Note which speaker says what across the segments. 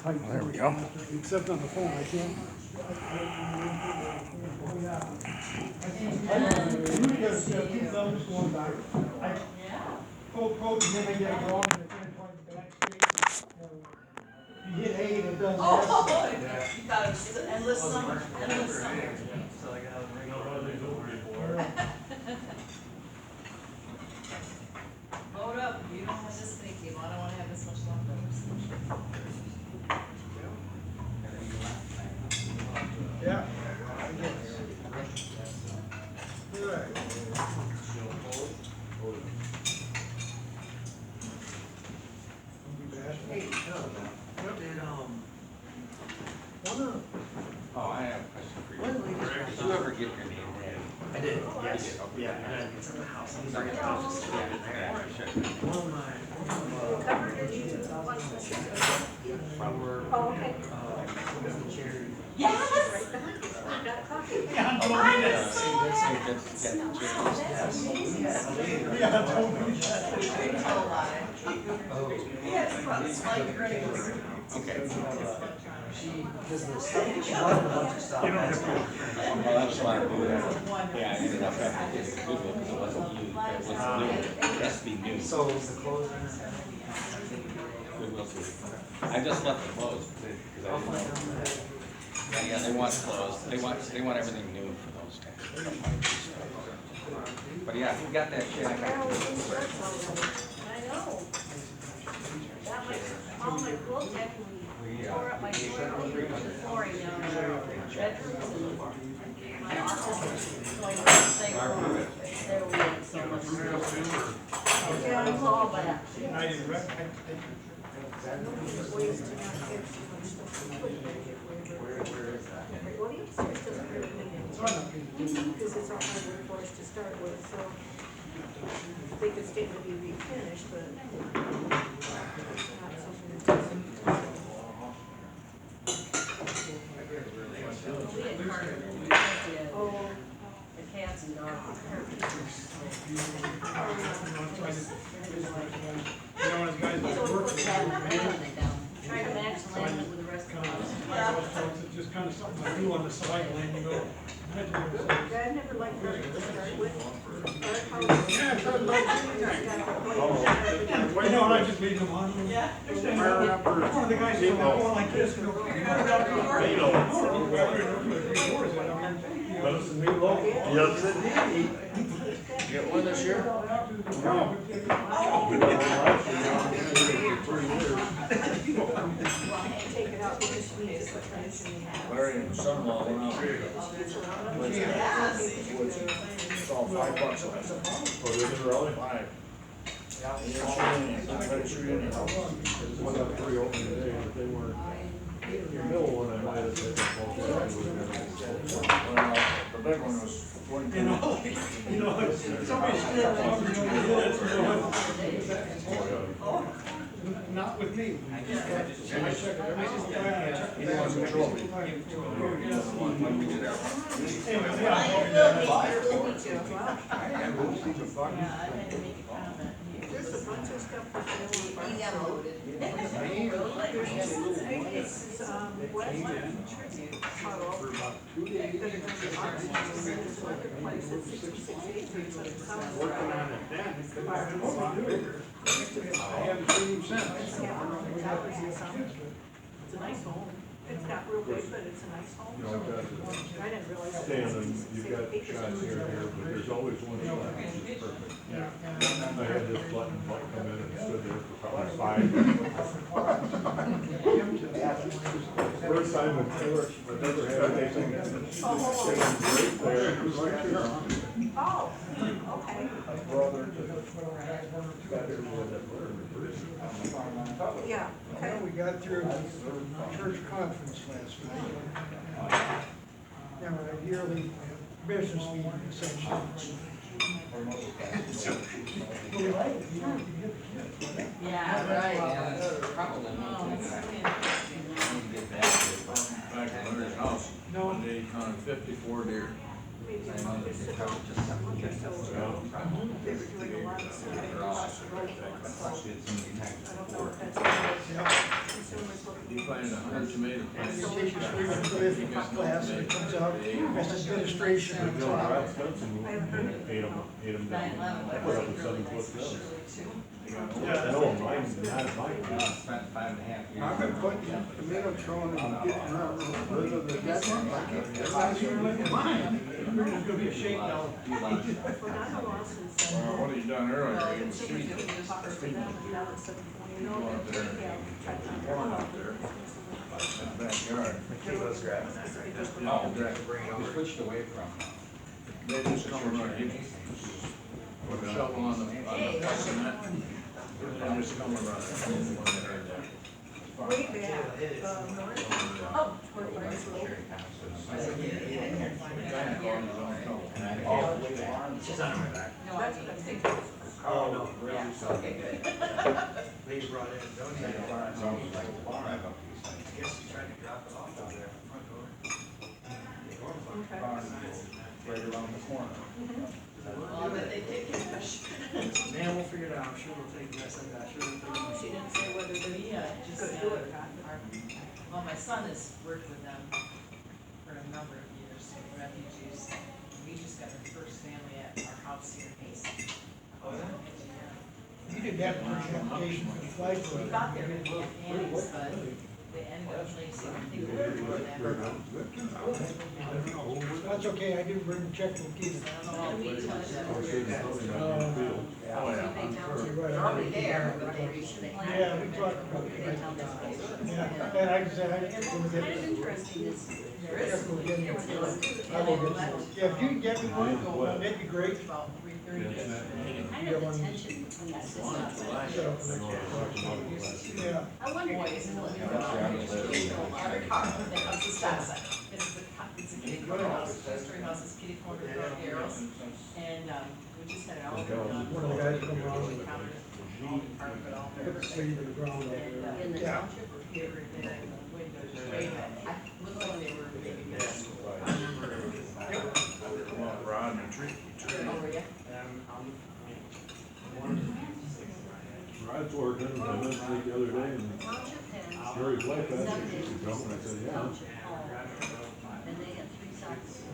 Speaker 1: type.
Speaker 2: There we go.
Speaker 1: Except on the phone, I can't. You got two thumbs going back. I pull code and then I get it wrong and I can't find the back straight. You hit A and it does
Speaker 3: Oh,
Speaker 1: this.
Speaker 3: you thought it was endless summer, endless summer. Load up, you don't have this many people, I don't wanna have this much leftovers.
Speaker 1: Yeah. Alright.
Speaker 4: Hey, did,
Speaker 2: Oh, I have a question for you. Did you ever get your name tag?
Speaker 4: I did, yes.
Speaker 2: You did, okay.
Speaker 4: Yeah, it's in the house. It's
Speaker 2: Sorry,
Speaker 4: like
Speaker 2: I
Speaker 4: an
Speaker 2: was
Speaker 4: office.
Speaker 2: just- yeah, sure.
Speaker 4: One of my,
Speaker 5: Oh, okay.
Speaker 4: was the charity.
Speaker 3: Yes!
Speaker 5: Right behind you. I got a copy.
Speaker 1: Yeah, I told me that. Yeah, I told me that.
Speaker 3: Yes, like great.
Speaker 2: Okay.
Speaker 4: She, because the stuff, she bought a bunch of stuff.
Speaker 1: You don't have to.
Speaker 2: Well, that's why I do that. Yeah, I ended up having to get a good one because it wasn't used, it wasn't new. It has to be new.
Speaker 4: So the clothes.
Speaker 2: We will see. I just left it closed because I didn't know. Yeah, they want closed. They want everything new for those guys. But yeah, if you got that shit, I got
Speaker 5: Well,
Speaker 2: it.
Speaker 5: it starts already. I know. That my, all my clothes after we tore up my flooring down in our bedrooms and my office. So I went to say, well, they were waiting so much. Yeah, it's all back.
Speaker 1: I didn't rec-
Speaker 5: Ways to not get too much stuff. Where is that? Well, the upstairs doesn't really make any difference, because it's all hardwood floors to start with, so they could stay to be refinished, but it's not something that doesn't. We had carpet, we had, the cats and dogs.
Speaker 1: You know, as guys that work with
Speaker 5: Try to match the laminate with the rest of the house.
Speaker 1: it's just kind of something I do on the side when you go.
Speaker 5: I've never liked that to start with. Our house.
Speaker 1: Yeah, I tried to like
Speaker 5: Well,
Speaker 1: you know, I just leave them on.
Speaker 3: Yeah.
Speaker 1: Next thing you know, one of the guys is going like this, and go,
Speaker 6: Yes, indeed. Get one this year?
Speaker 1: no.
Speaker 5: take it out because we just put furniture in the house.
Speaker 6: Larry and son-in-law went out. It's all $5 less.
Speaker 7: Oh, did it really?
Speaker 6: Five. I'm sure you know.
Speaker 7: One of the three open today, but they weren't, the middle one I might have taken close.
Speaker 6: Well, the big one was 22.
Speaker 1: You know, somebody stripped off, you know, that's, you know, not with me. I check it every single time. I check
Speaker 6: He
Speaker 1: it.
Speaker 6: wants a trophy.
Speaker 1: Anyway, yeah.
Speaker 5: There's a bunch of stuff that they want.
Speaker 3: He got loaded.
Speaker 5: It's, Westland Puddle, that are gonna be auctioned, and there's another place at 6683, but it's on the
Speaker 1: I haven't seen him since.
Speaker 5: It's a nice home. It's not real big, but it's a nice home.
Speaker 7: You know, I've
Speaker 5: I didn't realize.
Speaker 7: got Dan, and you've got shots here and here, but there's always one shot which is perfect. I had this button come in and stood there for probably 5 minutes. First time I've ever had anything great there. It was like, sure.
Speaker 5: Oh, okay.
Speaker 7: My brother got here with that bird.
Speaker 5: Yeah,
Speaker 1: I know
Speaker 5: okay.
Speaker 1: we got through the church conference last night. Now, our yearly business meeting essentially. We like it, you know, you get the kids.
Speaker 3: Yeah, right.
Speaker 2: Probably
Speaker 3: Oh,
Speaker 2: not.
Speaker 3: it's so interesting.
Speaker 6: Back to Larry's house.
Speaker 1: No.
Speaker 6: One day he counted 54 deer.
Speaker 5: Maybe a month or so, a month or so ago, they were doing a lot of stuff across the road. So I don't know if that's what consumers looking
Speaker 7: You find a hundred tomato plants.
Speaker 1: You take your street class and it comes out, that's administration.
Speaker 7: But no, Brad Stetson ate them down. I put up a 7-foot fence. No, mine, not mine.
Speaker 2: Spent 5.5 years.
Speaker 8: I've been putting tomato trolling and getting rid of the dead ones. That's not even like mine.
Speaker 1: There's gonna be a shakedown.
Speaker 7: What have you done earlier? You was shooting. Go out there and corn out there. In the backyard.
Speaker 4: Michaela's grabbing that right now.
Speaker 2: Oh,
Speaker 4: Bring it
Speaker 2: we
Speaker 4: over.
Speaker 2: switched away from,
Speaker 7: They just come around, you with a shovel on the cement. They just come around.
Speaker 5: Way back, oh,
Speaker 4: She's on her way back.
Speaker 3: No, I think.
Speaker 4: Oh, no, really?
Speaker 3: Yeah, okay, good.
Speaker 4: They brought in, don't you? I guess she's trying to drop it off over there, front door.
Speaker 2: right around the corner.
Speaker 3: Well, but they take care of it.
Speaker 4: Man, we'll figure it out, I'm sure we'll take this, I'm not sure we'll take it.
Speaker 3: She didn't say whether they, just, well, my son has worked with them for a number of years, refugees. We just got our first family at our house here in Mason.
Speaker 1: You didn't have to put your application for the flag.
Speaker 3: We got there in Annie's, but they ended up placing, I think, for them.
Speaker 1: That's okay, I didn't bring the checkbook either.
Speaker 3: I don't know, we tell
Speaker 7: I was
Speaker 3: them.
Speaker 7: sitting out in the field.
Speaker 2: Oh, yeah.
Speaker 3: They're already there, but they should.
Speaker 1: Yeah, we talked about it. Yeah, and I said, I didn't
Speaker 5: Kind
Speaker 1: get
Speaker 5: of
Speaker 1: it.
Speaker 5: interesting, this,
Speaker 3: There is.
Speaker 1: Checkbook in there. I will get it. Yeah, if you can get me one, that'd be great.
Speaker 3: About 3:30.
Speaker 5: kind of the tension between the systems.
Speaker 1: Yeah.
Speaker 5: I wonder if it's
Speaker 3: Other car, that comes to stop sign. It's a kitty corner house, history house, is kitty corner arrows. And, we just had it all done.
Speaker 1: One of the guys come around
Speaker 3: We
Speaker 1: and
Speaker 3: counted it, all the carpet, all the
Speaker 1: put the sleeve in the ground over there.
Speaker 5: in the
Speaker 1: Yeah.
Speaker 5: township.
Speaker 3: everything, the windows, just way back. I looked when they were maybe.
Speaker 7: Come on, Rod, and tree.
Speaker 3: Oh, were ya?
Speaker 7: Rod's working, and I went to the other day, and
Speaker 5: Township has
Speaker 7: Jerry's wife asked
Speaker 5: seven
Speaker 7: if she could come, and I said, yeah.
Speaker 5: township hall, and they have 3 soccer fields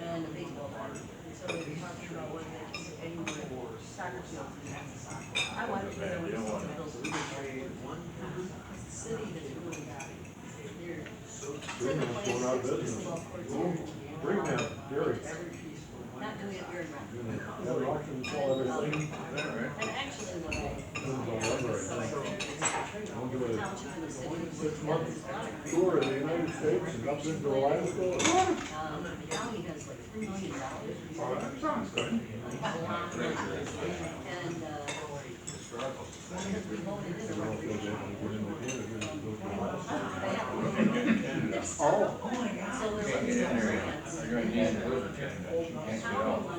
Speaker 5: and a baseball diamond. So they were talking about whether they can put any more soccer fields in there. I wanted to know what some of those leaders are. Because the city has really got it. They're,
Speaker 7: Green Man's going out of business. Green Man, Gary.
Speaker 5: not doing it very well.
Speaker 7: That auction, sell everything.
Speaker 5: And actually, what I.
Speaker 7: Everything's on one right now. I'll do a
Speaker 5: Township in the city.
Speaker 7: 6-month tour of the United States and up into Alaska.
Speaker 5: The county has like $3 million.
Speaker 7: Oh, that sounds good.
Speaker 5: And, because we voted in a recreation.
Speaker 7: Oh.
Speaker 5: So they're looking at grants. County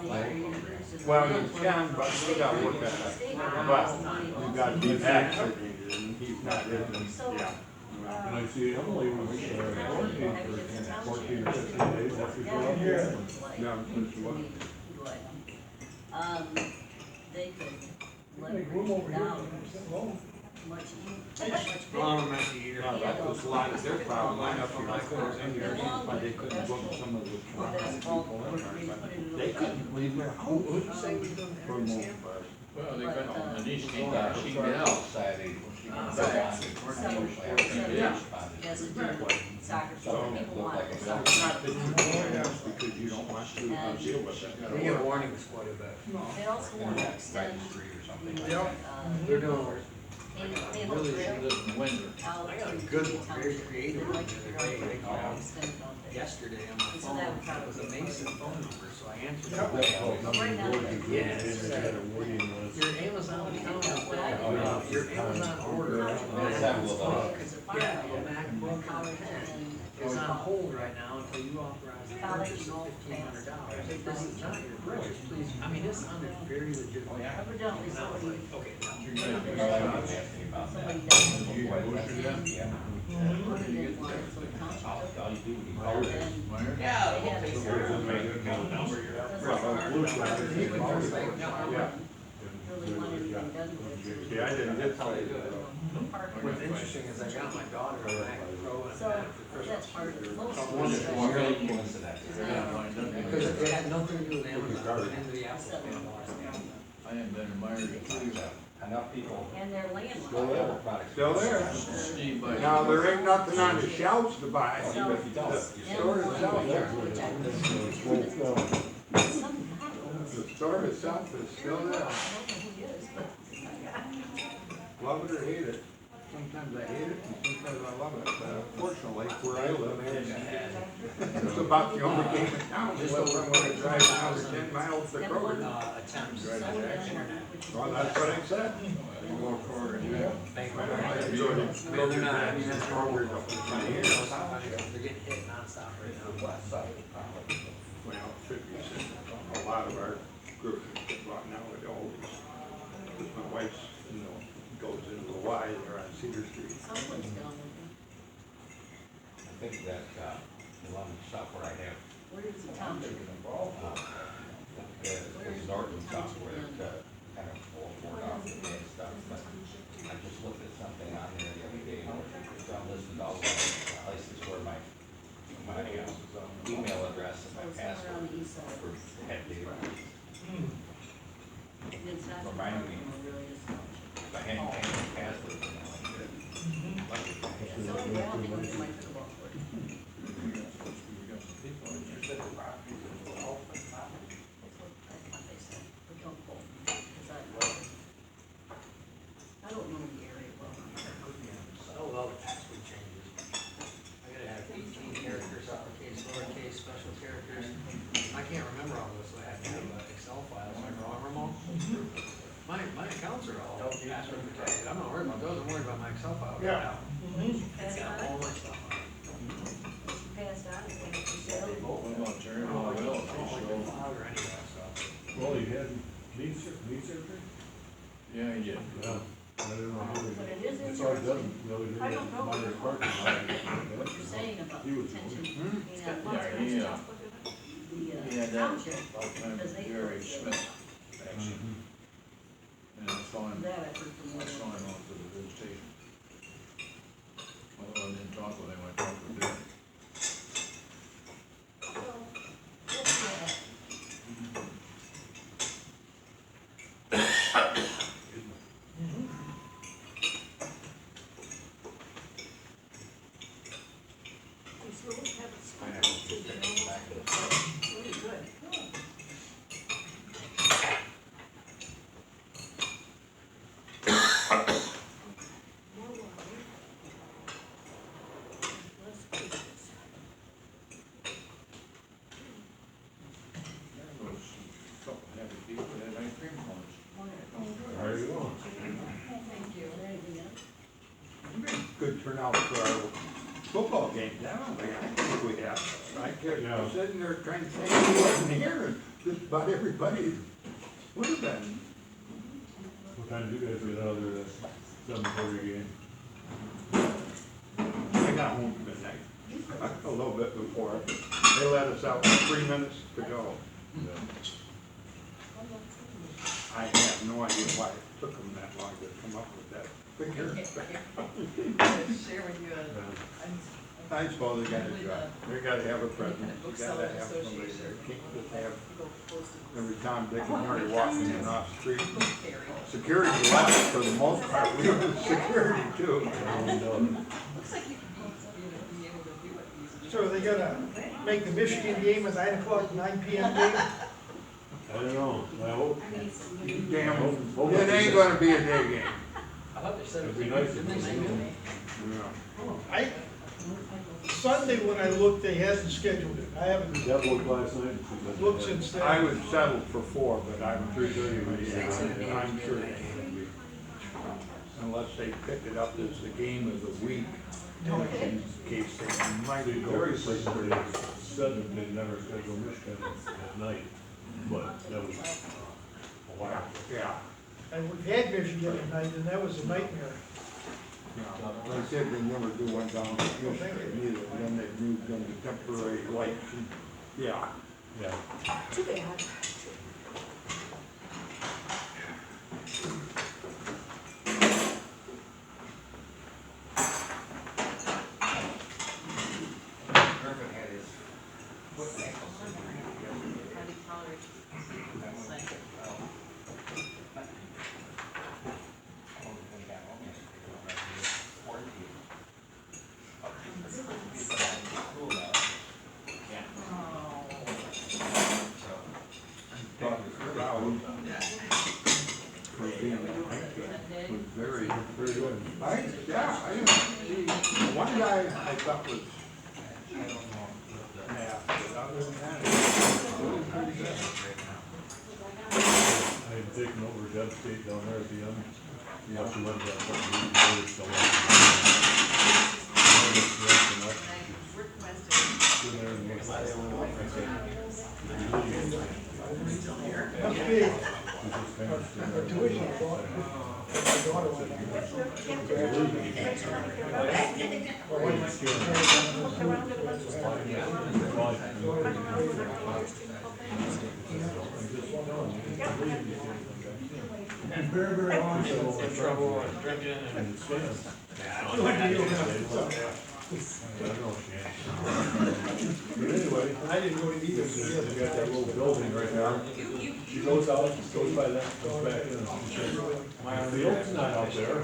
Speaker 5: money for universities.
Speaker 8: Well, you can, but you gotta work at it.
Speaker 5: State
Speaker 8: But
Speaker 5: money.
Speaker 8: you gotta be vaccinated, and he's not living,
Speaker 5: So,
Speaker 8: yeah.
Speaker 7: And I see Emily was quarantined for 14 or 15 days after she got up here.
Speaker 8: Yeah, since what?
Speaker 5: They could let
Speaker 1: Make
Speaker 5: it
Speaker 1: room over here.
Speaker 5: down
Speaker 1: Well,
Speaker 5: much,
Speaker 8: Well, I'm at the eater. That was a lot of their problem, line up for like those in here, but they couldn't book some of the people in there, but they couldn't leave their house. Who'd you say was doing
Speaker 7: For the most
Speaker 8: that?
Speaker 7: part.
Speaker 2: Well, they got on the niche, she
Speaker 7: got
Speaker 2: decided.
Speaker 5: as a soccer field, people want it.
Speaker 8: Not that you don't have, because you don't want to deal with it.
Speaker 4: They get warnings quite a bit.
Speaker 5: They also want to extend the,
Speaker 4: They're doing
Speaker 2: Really, she lives in Windsor.
Speaker 5: out
Speaker 4: I got a
Speaker 5: to
Speaker 4: good
Speaker 5: the
Speaker 4: one, very
Speaker 5: township.
Speaker 4: creative.
Speaker 5: They'd like to figure out
Speaker 4: They
Speaker 5: if they
Speaker 4: called
Speaker 5: can extend it out there.
Speaker 4: yesterday on my
Speaker 5: And so
Speaker 4: phone.
Speaker 5: that would
Speaker 4: It was a
Speaker 5: probably.
Speaker 4: Mason phone number, so I answered
Speaker 1: Yeah.
Speaker 4: it.
Speaker 5: Right now,
Speaker 4: Yes.
Speaker 7: They had a waiting list.
Speaker 4: Your Amazon account is
Speaker 5: What I
Speaker 4: down.
Speaker 5: do
Speaker 7: yeah.
Speaker 4: Your Amazon order on
Speaker 5: Township
Speaker 2: Have a
Speaker 4: Mac,
Speaker 2: little-
Speaker 5: Because the
Speaker 4: yeah,
Speaker 5: farm
Speaker 4: the MacBook
Speaker 5: college and
Speaker 4: is on hold right now until you authorize the purchase of $1,500. If this is not your purchase, please, I mean, this sounded very legitimate.
Speaker 5: evidently somebody,
Speaker 4: Okay, now.
Speaker 5: somebody does it.
Speaker 2: Yeah.
Speaker 5: Put it in line so the township took it. And
Speaker 2: Yeah.
Speaker 5: they had
Speaker 7: So there's a main account number. Blue Flag,
Speaker 5: really want anything done with it.
Speaker 8: See, I didn't get
Speaker 5: Park
Speaker 4: What's interesting interesting is I got my daughter a Mac Pro and a
Speaker 5: So,
Speaker 4: Mac for
Speaker 5: that's
Speaker 4: Christmas.
Speaker 5: part of the most.
Speaker 2: It's really coincidental.
Speaker 4: Because it had nothing to do with Amazon, it went into the Apple Store and lost it.
Speaker 8: I am been admired it too.
Speaker 2: Enough people.
Speaker 5: And their landline.
Speaker 6: Still there. Still there.
Speaker 8: Steve, by.
Speaker 6: Now, there ain't nothing on the shelves to buy.
Speaker 5: So,
Speaker 6: The store itself, the store itself is still there. Love it or hate it. Sometimes I hate it and sometimes I love it, but unfortunately, where I live, it's about the only game in town. Just over when I drive another 10 miles to Kroger.
Speaker 4: Attempts.
Speaker 6: Well, that's what I said.
Speaker 4: Bank
Speaker 6: I
Speaker 4: of
Speaker 6: enjoyed it.
Speaker 4: No, they're not, I mean, that's
Speaker 6: Kroger
Speaker 4: Kroger.
Speaker 6: up in my ear.
Speaker 4: They're getting hit nonstop right now.
Speaker 6: Well, it should be said, a lot of our groceries get bought now at Aldi's. Because my wife's, goes into the Y there on Cedar Street.
Speaker 5: Someone's done.
Speaker 2: I think that, a lot of the software I have,
Speaker 5: Where is the township?
Speaker 2: is Norton software, kind of full of and stuff, but I just looked at something on there the other day, it's listed all the places where my email address and my
Speaker 5: Somewhere
Speaker 2: password
Speaker 5: on the east side.
Speaker 2: for head data.
Speaker 5: It's not.
Speaker 2: Remind me.
Speaker 5: Really is township.
Speaker 2: If I hadn't changed my password, you know, like it.
Speaker 5: So, yeah, they go to my pickleball court. That's what they said. But don't quote me, 'cause I don't know the area well.
Speaker 4: Oh, well, the password changes. I gotta have 18 characters, uppercase, lowercase, special characters. I can't remember all those, so I have to have Excel files, I remember them all. My accounts are all password protected, I'm not worried about those, I'm worried about my Excel file right
Speaker 1: Yeah.
Speaker 4: now. It's got all my stuff on it.
Speaker 5: Passed on, it went to sale.
Speaker 8: What about Terry Hall Hill?
Speaker 4: Fog or any of that stuff.
Speaker 7: Well, you had meat surgery?
Speaker 8: Yeah, he did.
Speaker 7: Yeah. I don't know how
Speaker 5: But it is
Speaker 7: it's all done,
Speaker 5: interesting,
Speaker 7: really,
Speaker 5: I don't know.
Speaker 7: minor parking lot.
Speaker 5: what you're saying about
Speaker 7: He was-
Speaker 5: detention,
Speaker 8: Yeah, he,
Speaker 5: the
Speaker 8: he had that
Speaker 5: township,
Speaker 8: about time
Speaker 5: because
Speaker 8: with
Speaker 5: they
Speaker 8: Jerry
Speaker 5: closed it.
Speaker 8: Smith, actually. And I saw him,
Speaker 5: That I heard from
Speaker 8: I
Speaker 5: one.
Speaker 8: saw him out to the visitation. Although I didn't talk with him, I talked with Jerry. There was a couple heavy people that had ice cream cones.
Speaker 7: How are you going?
Speaker 5: Thank you. Anything else?
Speaker 6: Good turnout for our football game. I think we have. I kept
Speaker 7: Yeah.
Speaker 6: sitting there trying to think who wasn't here, and just about everybody would have been.
Speaker 7: What time did you guys get out of there, that 7:30 game?
Speaker 6: I got home midnight, a little bit before. They let us out with 3 minutes to go.
Speaker 7: Yeah.
Speaker 6: I have no idea why it took them that long to come up with that figure.
Speaker 3: Share with you,
Speaker 6: I suppose they gotta have a presence, you gotta have somebody there. Can't just have every Tom, Dick, and Harry walking in off the street. Security left for the most part, we were security too.
Speaker 3: looks like you could be able to do what these.
Speaker 1: So are they gonna make the Michigan game a 9 o'clock, 9 PM game?
Speaker 7: I don't know, I hope.
Speaker 6: Damn, it ain't gonna be a day game.
Speaker 4: I thought they said it
Speaker 7: It'd
Speaker 4: was
Speaker 7: be nice if
Speaker 4: didn't they
Speaker 7: it
Speaker 4: say
Speaker 7: was.
Speaker 4: midnight?
Speaker 1: Sunday when I looked, they hadn't scheduled it. I haven't
Speaker 7: That looked last night. She said-
Speaker 1: looked since then.
Speaker 6: I was settled for 4, but I'm 3:30, I'm sure they can't be. Unless they pick it up as the game of the week, in case they might
Speaker 7: See,
Speaker 6: go.
Speaker 7: very places where they said that they never schedule Michigan at night, but that was a while.
Speaker 6: Yeah.
Speaker 1: And we've had Michigan at night, and that was a nightmare.
Speaker 6: They said they never do one down in Michigan either, then they moved them to temporary lights. Yeah.
Speaker 7: Yeah.
Speaker 5: Too bad.
Speaker 6: Yeah, I didn't see, one guy I thought was, I don't know, yeah, but other than that, it was pretty good.
Speaker 7: I had taken over Deb State down there at the end. Yeah, she went that fucking week, they were still out. Stood there and looked at it. I said, "You leave."
Speaker 1: Must be,
Speaker 7: She just kind of stood there.
Speaker 1: tuition, I bought, my daughter went there. Very, very long.
Speaker 4: In trouble, drinking, and
Speaker 7: And it stands. I don't know, Shan. But anyway,
Speaker 1: I didn't go to either.
Speaker 7: they got that little building right there. She goes out, goes by that, goes back in, and she says, "My field's not out there."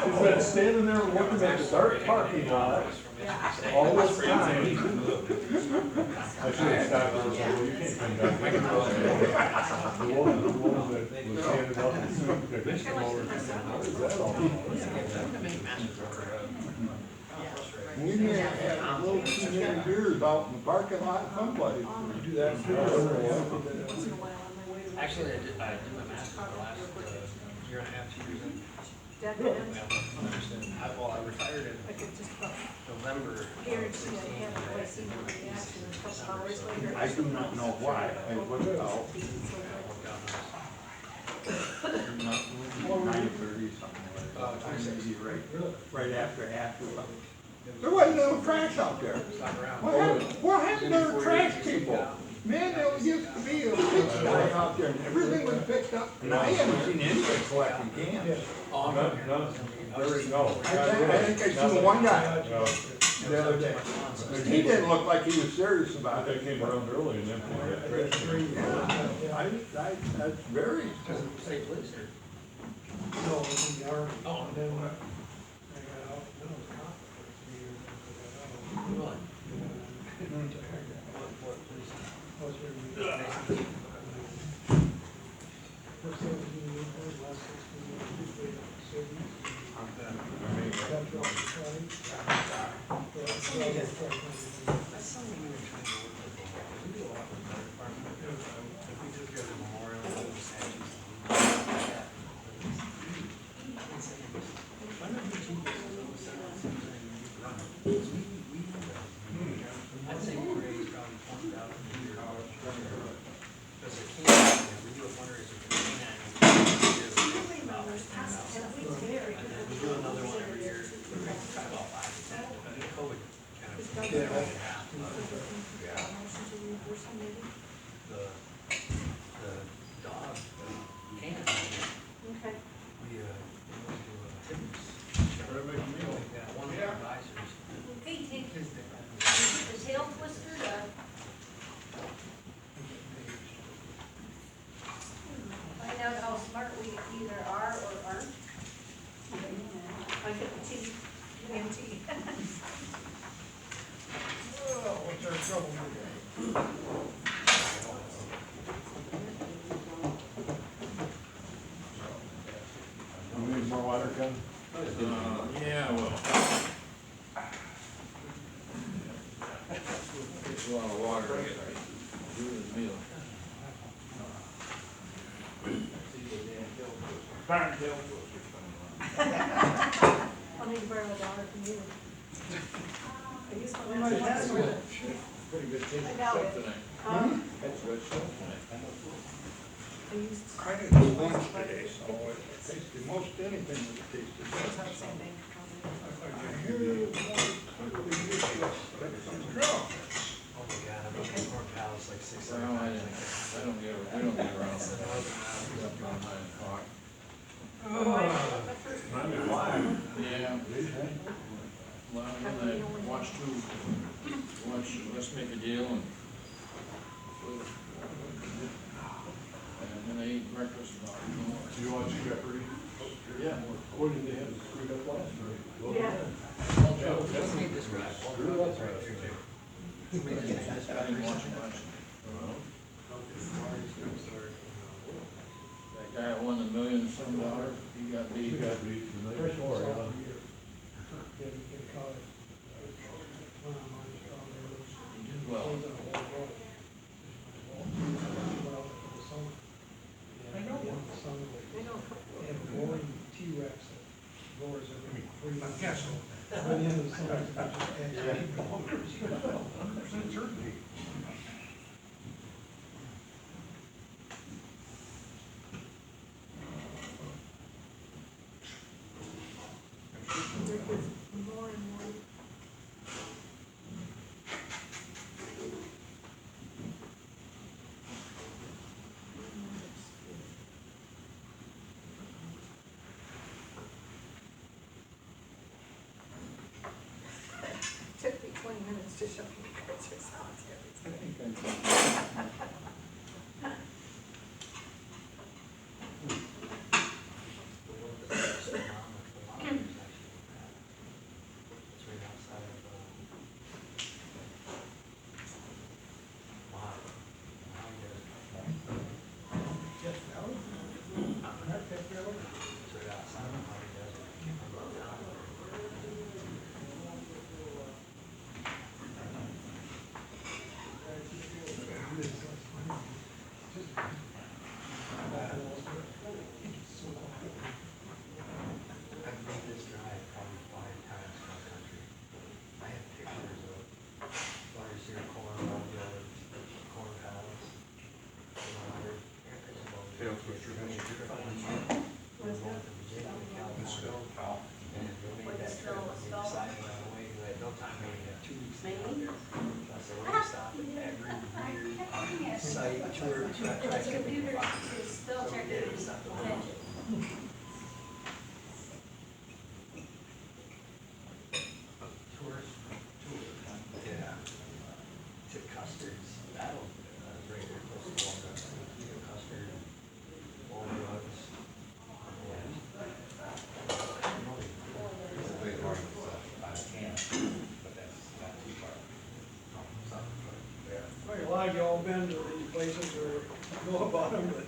Speaker 7: She's been standing there looking at the dark parking lot all this time. I should have stopped her and said, "Well, you can't come back." The woman that was standing up and sweeping the kitchen over, she said, "What is that all about?"
Speaker 6: We may have had a little too many beers out in the parking lot someplace.
Speaker 1: Do that.
Speaker 4: actually, I did my master's the last year and a half, 2 years in. Well, I retired in November of 16.
Speaker 6: I do not know why, I looked out, not 9:30, something like that, maybe right after half. There wasn't no trash out there. What happened to the trash people? Man, there used to be a pigsty out there, and everything was picked up, and I haven't seen anybody collecting cans.
Speaker 4: Oh,
Speaker 7: No, no, no.
Speaker 6: I think I seen one guy
Speaker 7: No,
Speaker 6: the other day. He didn't look like he was serious
Speaker 7: but
Speaker 6: about
Speaker 7: they
Speaker 6: it.
Speaker 7: came around early and emptied that trash.
Speaker 6: That's very,
Speaker 4: State police or?
Speaker 1: No, it was in the army.
Speaker 4: Oh.
Speaker 1: And then I got out, then I was a cop for 3 years. I got out.
Speaker 4: Really? What police?
Speaker 1: I was very. First 17 years, last 16 years, service. That's what I was trying.
Speaker 4: That's something we were trying to work with. We do a lot with the department. If we just go to memorial and the statues. Why don't we keep this? I'd say we raise probably 20,000 a year. Because it can't, if we do a fundraiser for the canine, we do another one every year, try about 5 to 10, but COVID kind of cut it in half. The dog, the canine, we went to Timmy's. We got one of our advisors.
Speaker 5: Okay, take
Speaker 4: His name.
Speaker 5: the tail twister to find out how smart we either are or aren't. I get the T, UNT.
Speaker 1: Oh, what's our trouble today?
Speaker 7: You need more water, Ken?
Speaker 8: Yeah, well. Takes a lot of water to get through the meal.
Speaker 5: I'll need to borrow a dollar from you. I used to
Speaker 1: Might have to.
Speaker 8: Pretty good taste
Speaker 5: I
Speaker 8: of
Speaker 5: doubt
Speaker 8: stuff
Speaker 5: it.
Speaker 8: tonight. That's good stuff tonight.
Speaker 5: I used.
Speaker 6: I didn't do lunch today, so it tasted most anything was tasted.
Speaker 5: It's not the same thing.
Speaker 4: Oh my God, I've been in Corn Palace like 6
Speaker 8: Well,
Speaker 4: times.
Speaker 8: I don't get, we don't get around to that. We're up around 9 o'clock. Yeah. Well, then I watch Let's Make a Deal and then I eat breakfast about
Speaker 7: Do you watch Jeopardy?
Speaker 8: Yeah.
Speaker 7: What did they have screwed up last night? Well,
Speaker 5: Yeah.
Speaker 4: Let's meet this guy.
Speaker 7: Screwed up right here.
Speaker 8: I didn't watch it much. That guy that won $1 million some dollar, he got
Speaker 7: He
Speaker 8: beat.
Speaker 7: got beat tonight.
Speaker 1: freshman,
Speaker 7: Or,
Speaker 1: sophomore year. In college. Went on my strawberries.
Speaker 2: Well-
Speaker 1: Closed on a whole row. Went out for the summer.
Speaker 5: I know.
Speaker 1: In the summer,
Speaker 5: I know.
Speaker 1: they have boring T-Rex that roars every 3 months. By the end of the summer, they just actually bonkers.
Speaker 8: 100% certainty.
Speaker 5: More and more. Took me 20 minutes to show you guys your solitary.
Speaker 4: It's right outside of, Mojave. Mojave Desert.
Speaker 1: Jeff Valley? Not Jeff Valley?
Speaker 4: It's right outside of Mojave Desert. I can't remember the town. I've made this drive probably 5 times cross country. I have pictures of Flyers here, Corn, Corn Palace. I got pictures of all the-
Speaker 8: Tales what you're having here.
Speaker 4: We're going to Virginia, California. And we made that trip, we decided right away, we had no time, we had 2 weeks to get out there. I said, we're gonna stop at every weird site, tour, track,
Speaker 5: It's a computer,
Speaker 4: track.
Speaker 5: it's spell check, it's attention.
Speaker 4: Tours, yeah. To Custard's, that'll, right there, close to Walker, Custard, Old Rugs.
Speaker 2: It's a big part of the, but that's not too far.
Speaker 1: Well, a lot of y'all been to these places or know about them, but,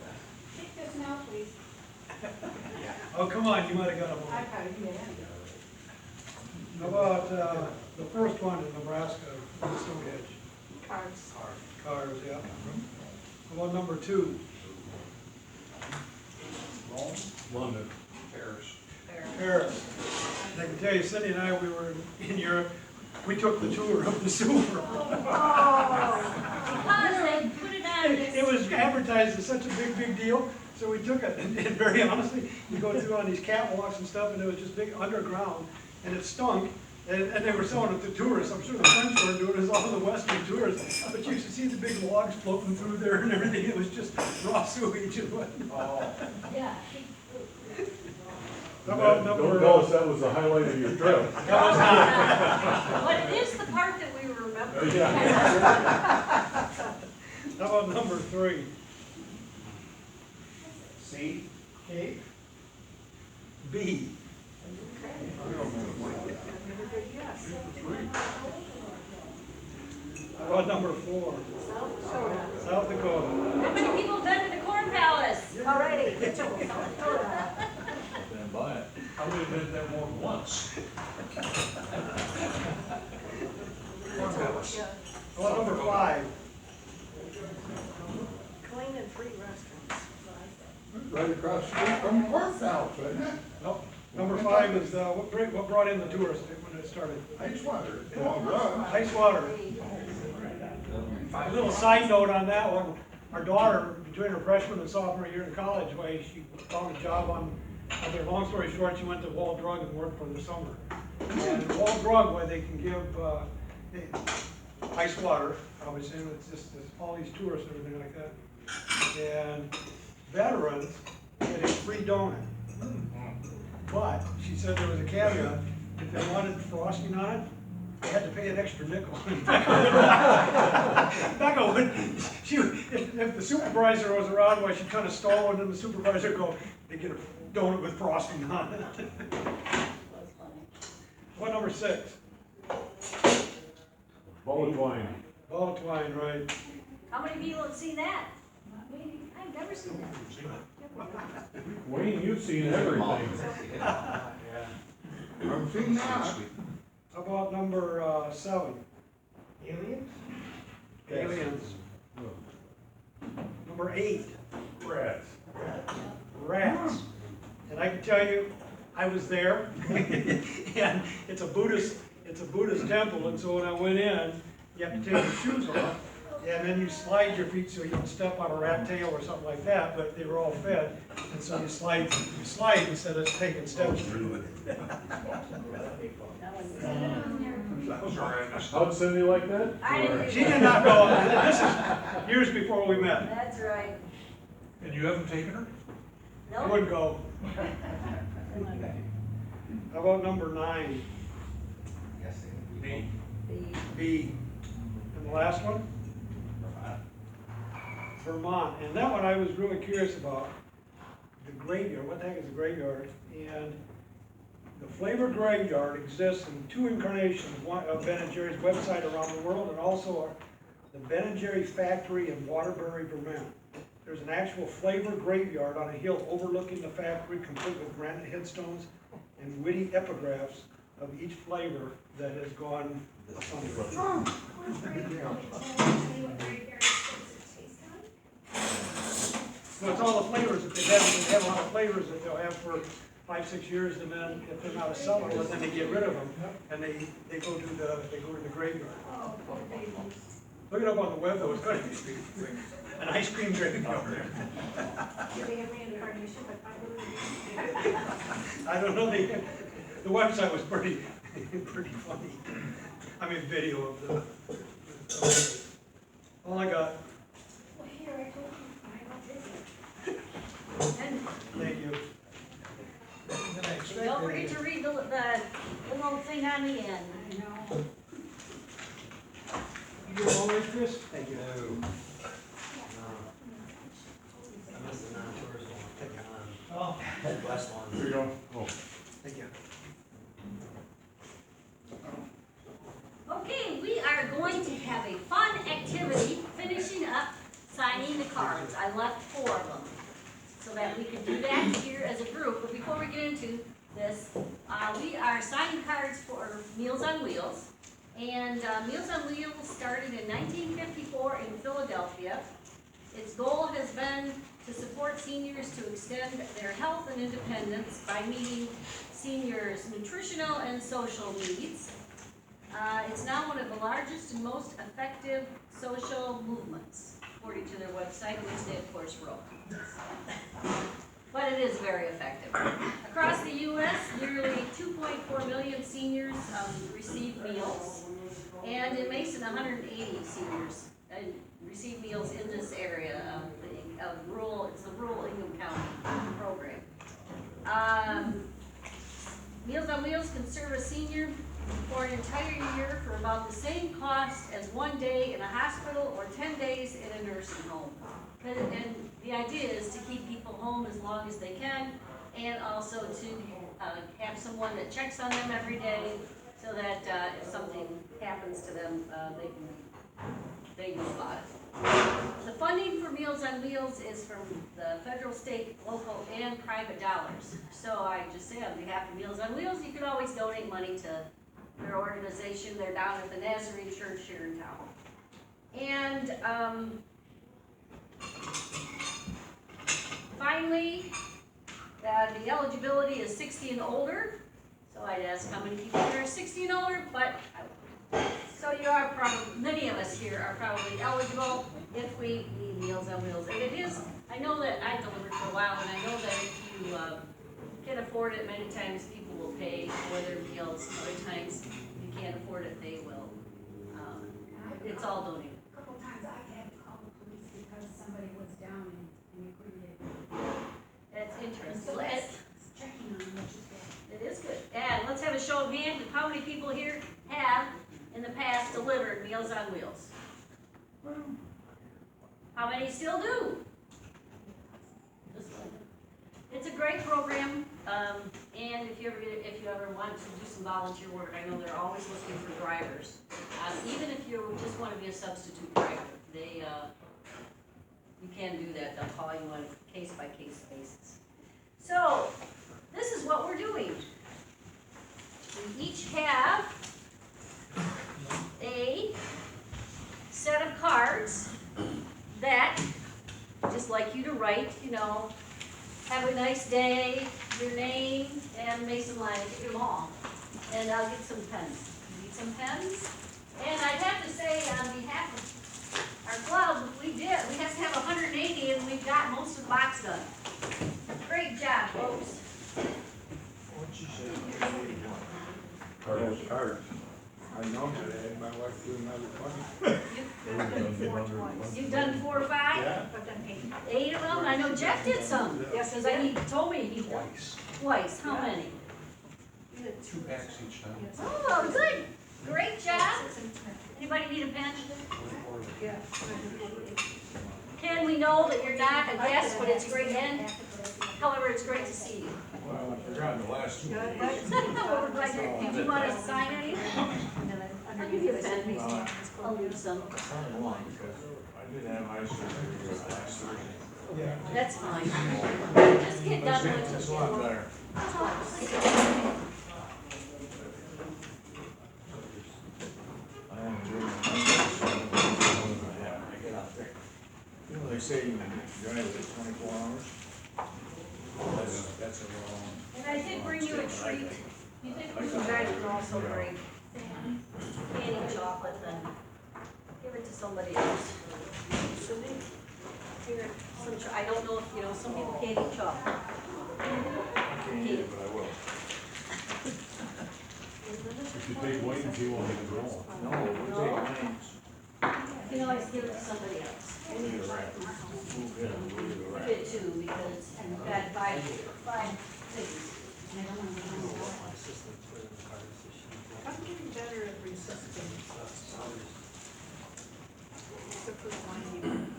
Speaker 5: Take this now, please.
Speaker 1: oh, come on, you might have got them
Speaker 5: I
Speaker 1: all.
Speaker 5: got it, yeah.
Speaker 1: How about, the first one in Nebraska, Stonehenge?
Speaker 5: Cards.
Speaker 1: Cars, yeah. How about number 2?
Speaker 7: London.
Speaker 8: Paris.
Speaker 1: Paris. And I can tell you, Cindy and I, we were in Europe, we took the tour of the sewer.
Speaker 5: Oh, because they put it on this.
Speaker 1: It was advertised as such a big deal, so we took it, and very honestly, you go through on these catwalks and stuff, and it was just big underground, and it stunk, and they were selling it to tourists, I'm sure the French weren't doing it, it was all the Western tourists, but you should see the big logs floating through there and everything, it was just raw sewage and whatnot.
Speaker 5: Yeah.
Speaker 1: How about
Speaker 7: Don't
Speaker 1: number,
Speaker 7: tell us that was the highlight of your trip.
Speaker 5: But it is the part that we remember.
Speaker 7: Yeah.
Speaker 1: how about number 3?
Speaker 8: C.
Speaker 1: Cape? B.
Speaker 5: Yes.
Speaker 1: How about number 4?
Speaker 5: South Dakota.
Speaker 1: South Dakota.
Speaker 5: How many people been to the Corn Palace? Already. South Dakota.
Speaker 7: Stand by it. How many have been there more than once?
Speaker 5: Yeah.
Speaker 1: How about number 5?
Speaker 5: Clean and free restaurants.
Speaker 6: Right across the street from Courthouse, isn't it?
Speaker 1: Nope. Number 5 is, what brought in the tourists when it started?
Speaker 6: Ice water, long run.
Speaker 1: Ice water. A little side note on that one, our daughter, between her freshman and sophomore year in college, she found a job long story short, she went to Wall Drug and worked for the summer. And Wall Drug, they can give, ice water, obviously, and it's just, there's all these tourists and everything like that. And veterans get a free donut. But she said there was a caveat, if they wanted frosting on it, they had to pay an extra nickel. Becca would, if the supervisor was around, while she'd kind of stall, and then the supervisor would go, they get a donut with frosting on it. What number 6?
Speaker 7: Ball of twine.
Speaker 1: Ball of twine, right.
Speaker 5: How many people have seen that? I've never seen that.
Speaker 7: Wayne, you've seen everything.
Speaker 4: Yeah.
Speaker 6: I've seen that.
Speaker 1: How about number, 7? Aliens? Aliens. Number 8,
Speaker 7: Rats.
Speaker 1: rats. And I can tell you, I was there, and it's a Buddhist temple, and so when I went in, you have to take your shoes off, and then you slide your feet so you don't step on a rat tail or something like that, but they were all fed, and so you slide instead of taking steps through it.
Speaker 7: How'd Cindy like that?
Speaker 5: I didn't
Speaker 1: She
Speaker 5: do
Speaker 1: did
Speaker 5: that.
Speaker 1: not go, this is years before we met.
Speaker 5: That's right.
Speaker 8: And you haven't taken her?
Speaker 1: I
Speaker 5: Nope.
Speaker 1: wouldn't go. How about number 9?
Speaker 8: Me.
Speaker 1: B. And the last one? Vermont. And that one I was really curious about. The graveyard, what the heck is a graveyard? And the Flavor Graveyard exists in 2 incarnations, one of Ben & Jerry's website around the world, and also the Ben & Jerry factory in Waterbury, Vermont. There's an actual Flavor Graveyard on a hill overlooking the factory, complete with granite headstones and witty epigraphs of each flavor that has gone asunder. So it's all the flavors that they have a lot of flavors that they'll have for 5-6 years, and then if they're not a seller, well, then they get rid of them, and they go to the graveyard. Look it up on the web, though, it's got an ice cream graveyard. I don't know, the website was pretty funny. I mean, video of the, all I got. Thank you.
Speaker 5: Don't forget to read the little thing on the end.
Speaker 1: You do all this, Chris? Thank you.
Speaker 4: No. I missed the non-tourist one.
Speaker 1: Oh,
Speaker 4: West one.
Speaker 7: Here you go. Oh.
Speaker 1: thank you.
Speaker 5: Okay, we are going to have a fun activity, finishing up signing the cards. I left 4 of them, so that we could do that here as a group. But before we get into this, we are signing cards for Meals on Wheels. And Meals on Wheels started in 1954 in Philadelphia. Its goal has been to support seniors to extend their health and independence by meeting seniors' nutritional and social needs. It's now one of the largest and most effective social movements, according to their website, which they of course wrote. But it is very effective. Across the U.S., nearly 2.4 million seniors receive meals. And in Mason, 180 seniors receive meals in this area of rural, it's the rural Ingham County program. Meals on Wheels can serve a senior for an entire year for about the same cost as 1 day in a hospital or 10 days in a nursing home. And the idea is to keep people home as long as they can, and also to have someone that checks on them every day, so that if something happens to them, they know about it. The funding for Meals on Wheels is from the federal, state, local, and private dollars. So I just say on behalf of Meals on Wheels, you can always donate money to their organization. They're down at the Nazarene Church here in town. And finally, the eligibility is 60 and older. So I'd ask how many people here are 60 and older, but so you are probably, many of us here are probably eligible if we need Meals on Wheels. And it is, I know that I delivered for a while, and I know that if you can afford it, many times people will pay for their meals. Other times, if you can't afford it, they will. It's all donated.
Speaker 9: A couple times I had to call the police because somebody was down and you couldn't get it.
Speaker 5: That's interesting.
Speaker 9: So that's checking on them, which is good.
Speaker 5: It is good. And let's have a show of hands of how many people here have, in the past, delivered Meals on Wheels. How many still do? It's a great program, and if you ever want to do some volunteer work, I know they're always looking for drivers. Even if you just want to be a substitute driver, you can do that. They'll call you on a case-by-case basis. So, this is what we're doing. each have a set of cards that I'd just like you to write, you know, have a nice day, your name, and Mason line, get them all. And I'll get some pens. Need some pens? And I'd have to say, on behalf of our club, we have to have 180, and we've got most of the box done. Great job, folks.
Speaker 6: Cards. I know, but I had my wife do another 20.
Speaker 5: You've done 4 or 5?
Speaker 6: Yeah.
Speaker 9: I've done
Speaker 5: 8 of them? I know Jeff did some.
Speaker 9: Yes,
Speaker 5: Because he told me he did. Twice. How many?
Speaker 8: Two packs each time.
Speaker 5: Oh, good. Great job. Anybody need a pen?
Speaker 9: Yeah.
Speaker 5: Ken, we know that you're not a guest, but it's great, and however, it's great to see you.
Speaker 7: Well, I forgot the last two.
Speaker 5: We're glad you're- Did you want to sign anything? I'll give you a pen. I'll leave some.
Speaker 7: I did have eye surgery last Thursday.
Speaker 5: That's fine. Just get done with
Speaker 7: It's
Speaker 5: it.
Speaker 7: a lot better. I am doing. You know, they say you drive it 24 hours. That's a wrong.
Speaker 5: And I did bring you a treat. You think you guys are also great. Candy chocolate, then give it to somebody else. Here, I don't know if, you know, some people can't eat chocolate.
Speaker 7: Can't eat it, but I will. If you take Wayne's, he won't even go. No, we take Wayne's.
Speaker 5: You can always give it to somebody else.
Speaker 7: We'll leave it right. We'll get it, we'll leave it
Speaker 5: You
Speaker 7: right.
Speaker 5: did too, because you've got five things.
Speaker 4: My assistant put in the cards that she.
Speaker 9: I'm getting better at resisting. Except for the wine.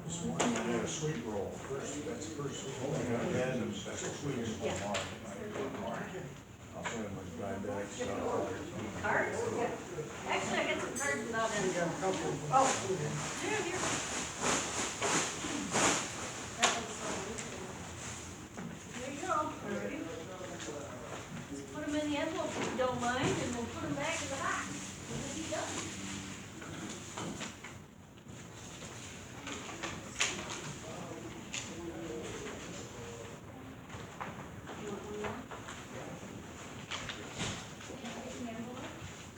Speaker 7: This morning I had a sweet roll. That's the first sweet roll I had in 6 weeks.
Speaker 5: Yeah.
Speaker 7: I'll send him a diabetic stuff.
Speaker 5: Cards? Actually, I got some cards without any. Oh, here, here. That one's there you go. Just put them in the envelope if you don't mind, and we'll put them back in the box. When it's done.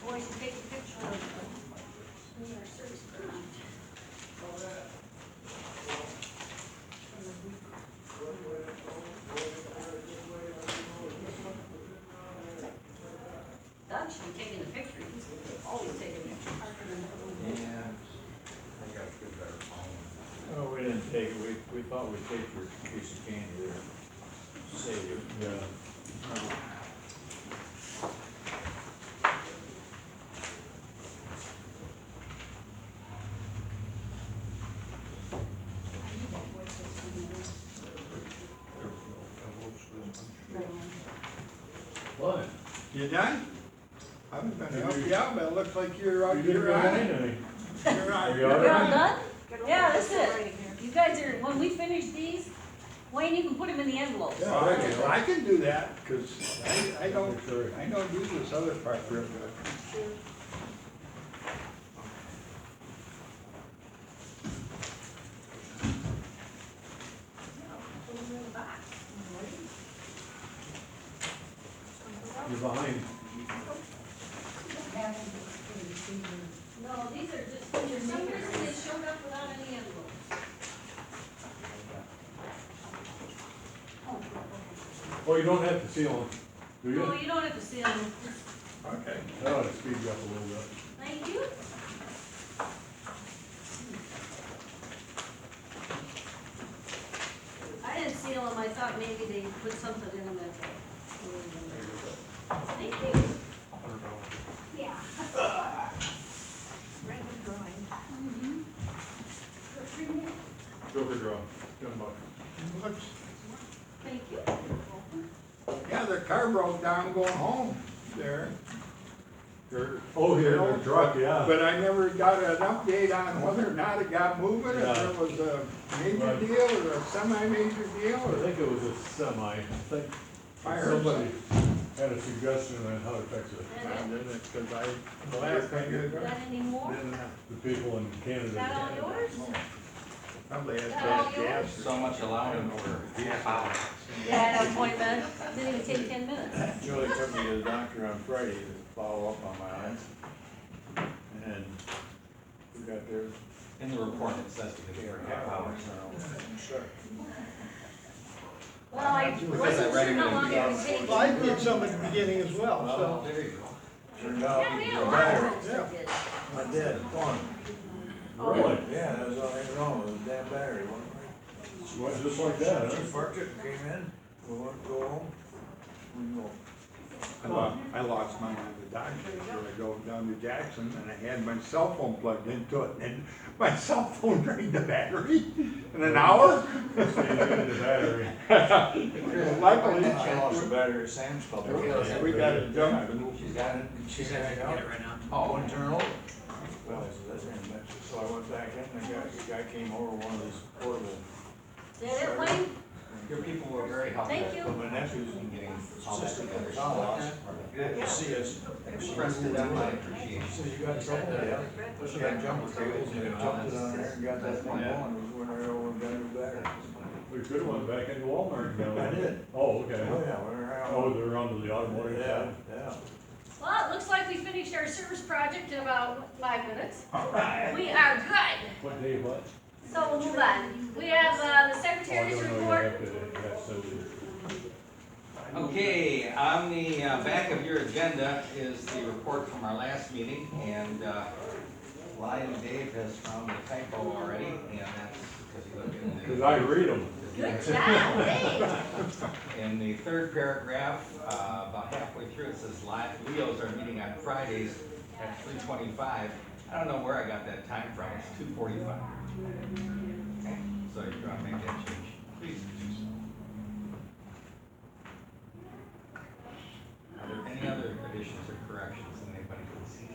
Speaker 5: Or you can take a picture of our service ground. Doug should be taking a picture, he's always taking a picture.
Speaker 8: Yeah. I got a good better phone.
Speaker 7: Oh, we didn't take it, we thought we'd take your piece of candy there. Save you. Yeah. What?
Speaker 6: You done? I was gonna help you out, but it looks like you're on,
Speaker 7: You didn't
Speaker 6: you're
Speaker 7: go
Speaker 6: on
Speaker 7: in
Speaker 6: it.
Speaker 7: any.
Speaker 6: You're on.
Speaker 7: Are you
Speaker 5: You're
Speaker 7: all
Speaker 5: all
Speaker 7: right?
Speaker 5: done? Yeah, that's it. You guys are, when we finish these, Wayne, you can put them in the envelopes.
Speaker 6: Yeah, I can do that, cause I don't do this other part real good.
Speaker 7: You're behind.
Speaker 5: No, these are just, for some reason they showed up without any envelopes.
Speaker 7: Oh, you don't have to seal them, do you?
Speaker 5: No, you don't have to see them.
Speaker 6: Okay.
Speaker 7: That ought to speed you up a little bit.
Speaker 5: Thank you. I didn't seal them, I thought maybe they put something in them that. Thank you. Yeah.
Speaker 9: Random drawing.
Speaker 7: Joker draw, $10.
Speaker 6: Looks,
Speaker 5: Thank you.
Speaker 6: yeah, their car broke down going home there.
Speaker 7: Oh, here, the truck, yeah.
Speaker 6: But I never got an update on whether or not it got moving, if
Speaker 7: Yeah.
Speaker 6: it was a major
Speaker 7: Right.
Speaker 6: deal or a semi-major deal,
Speaker 7: I
Speaker 6: or
Speaker 7: think it was a semi, I think
Speaker 6: I heard
Speaker 7: somebody had a suggestion on how to fix it.
Speaker 6: I didn't, cause I, the
Speaker 9: You
Speaker 6: last thing is,
Speaker 9: got any more?
Speaker 6: didn't,
Speaker 7: The people in
Speaker 9: Is
Speaker 7: Canada.
Speaker 9: that all yours?
Speaker 6: probably had
Speaker 9: Is that all
Speaker 6: bad
Speaker 9: yours?
Speaker 6: gas.
Speaker 2: So much allowing for half hour.
Speaker 5: Yeah, an appointment, didn't even take 10 minutes.
Speaker 6: Julie took me to the doctor on Friday to follow up on my eyes. And we got there.
Speaker 2: In the report, it says to give her half hour, so.
Speaker 6: Sure.
Speaker 5: Well, I wasn't sure how long it would take.
Speaker 1: Well, I did some at the beginning as well, so.
Speaker 2: There you go.
Speaker 6: Turned out,
Speaker 5: Yeah, we had a lot of folks that did.
Speaker 6: I did, one.
Speaker 7: Really?
Speaker 6: Yeah, that was all I know, it was damn battery, wasn't it?
Speaker 7: Went just like that,
Speaker 6: She
Speaker 7: huh?
Speaker 6: parked it, came in, we went to go home. We go. I lost mine at the doctor, so I go down to Jackson and I had my cell phone plugged into it, and my cell phone drained the battery in an hour.
Speaker 7: Stayed in the battery.
Speaker 6: Luckily,
Speaker 8: I lost the battery at Sam's Club.
Speaker 6: we got it jumped.
Speaker 8: She's got it.
Speaker 4: She's gonna get it right now.
Speaker 8: Oh, internal? Well, that's invention. So I went back in, and the guy came over, one of these portable.
Speaker 5: Did it, Wayne?
Speaker 2: Your people were very helpful.
Speaker 5: Thank you.
Speaker 8: But my nephew's
Speaker 2: In getting all that
Speaker 8: sister
Speaker 2: together.
Speaker 8: from Colorado, to see us.
Speaker 2: Expressed to them my
Speaker 8: She
Speaker 2: appreciation.
Speaker 8: says, you got trouble? Yeah. She had jumper cables, and they jumped it on there and got that thing going, and we went right over and got it back.
Speaker 7: We could've went back into Walmart and got
Speaker 8: I
Speaker 7: it.
Speaker 8: did.
Speaker 7: Oh, okay.
Speaker 8: Oh, yeah, we were out.
Speaker 7: Oh, they're onto the automotive
Speaker 8: Yeah,
Speaker 7: side.
Speaker 8: yeah.
Speaker 5: Well, it looks like we finished our service project in about 5 minutes.
Speaker 8: All right.
Speaker 5: We are good.
Speaker 7: What day, what?
Speaker 5: So we'll move on. We have the
Speaker 7: Oh, I
Speaker 5: secretary's
Speaker 7: don't know, you
Speaker 5: report.
Speaker 7: have to, that's so.
Speaker 2: Okay, on the back of your agenda is the report from our last meeting, and Lion Dave has found a typo already, and that's because he looked in the.
Speaker 7: Cause I read them.
Speaker 5: Good job, Dave.
Speaker 2: In the third paragraph, about halfway through, it says Leos are meeting on Fridays at 3:25. I don't know where I got that time from, it's 2:45. Okay, so if you want to make that change, please do so. Are there any other additions or corrections that anybody can see?
Speaker 8: I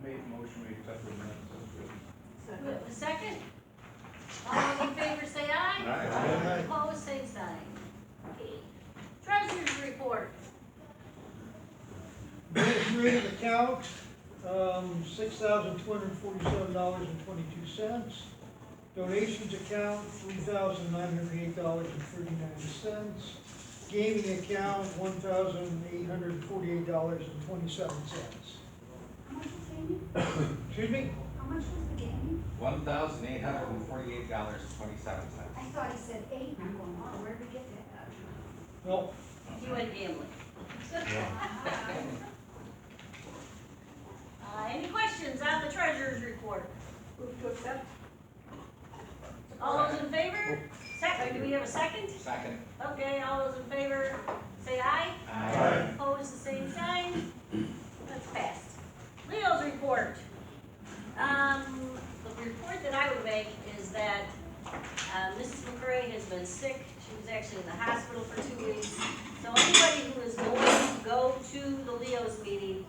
Speaker 8: made a motion, we accept the minutes.
Speaker 5: We have a second. All those in favor say aye.
Speaker 6: Aye.
Speaker 5: Opposed, same sign. Okay. Treasurer's report.
Speaker 1: Administrative account, $6,247.22. Donations account, $3,908.39. Gaming account, $1,848.27.
Speaker 9: How much was gaming?
Speaker 1: Excuse me?
Speaker 9: How much was the gaming?
Speaker 2: $1,848.27.
Speaker 9: I thought he said 8, and I'm going, wow, where'd we get that?
Speaker 1: Well,
Speaker 5: You went gambling. Any questions on the treasurer's report?
Speaker 9: Move to accept?
Speaker 5: All those in favor? Second, do we have a second?
Speaker 2: Second.
Speaker 5: Okay, all those in favor, say aye.
Speaker 2: Aye.
Speaker 5: Opposed, the same sign. That's passed. Leo's report. The report that I would make is that, Mrs. McCray has been sick. She was actually in the hospital for 2 weeks. So anybody who is going to go to the Leo's meeting,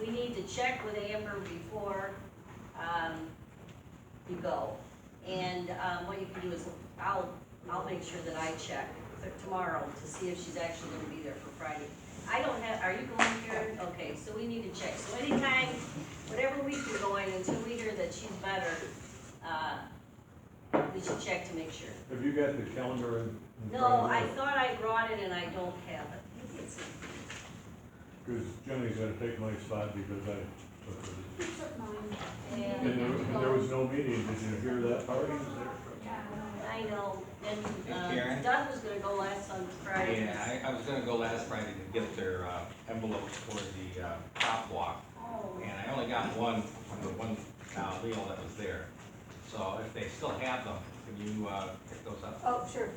Speaker 5: we need to check with Amber before, you go. And, what you can do is, I'll make sure that I check tomorrow to see if she's actually gonna be there for Friday. I don't have, are you going, Karen? Okay, so we need to check. So anytime, whatever week you're going, until we hear that she's better, we should check to make sure.
Speaker 7: Have you got the calendar in?
Speaker 5: No, I thought I brought it and I don't have it.
Speaker 7: Cause Jenny's gonna take my spot because I took it.
Speaker 9: Who took mine?
Speaker 7: And
Speaker 5: And,
Speaker 7: there was no meeting, did you hear that part?
Speaker 5: I know, and,
Speaker 2: Karen?
Speaker 5: Doug was gonna go last on Friday.
Speaker 2: Yeah, I was gonna go last Friday to get their envelopes for the crop walk,
Speaker 5: Oh,
Speaker 2: and I only got one from the one Leo that was there. So if they still have them, can you pick those up?
Speaker 5: oh, sure,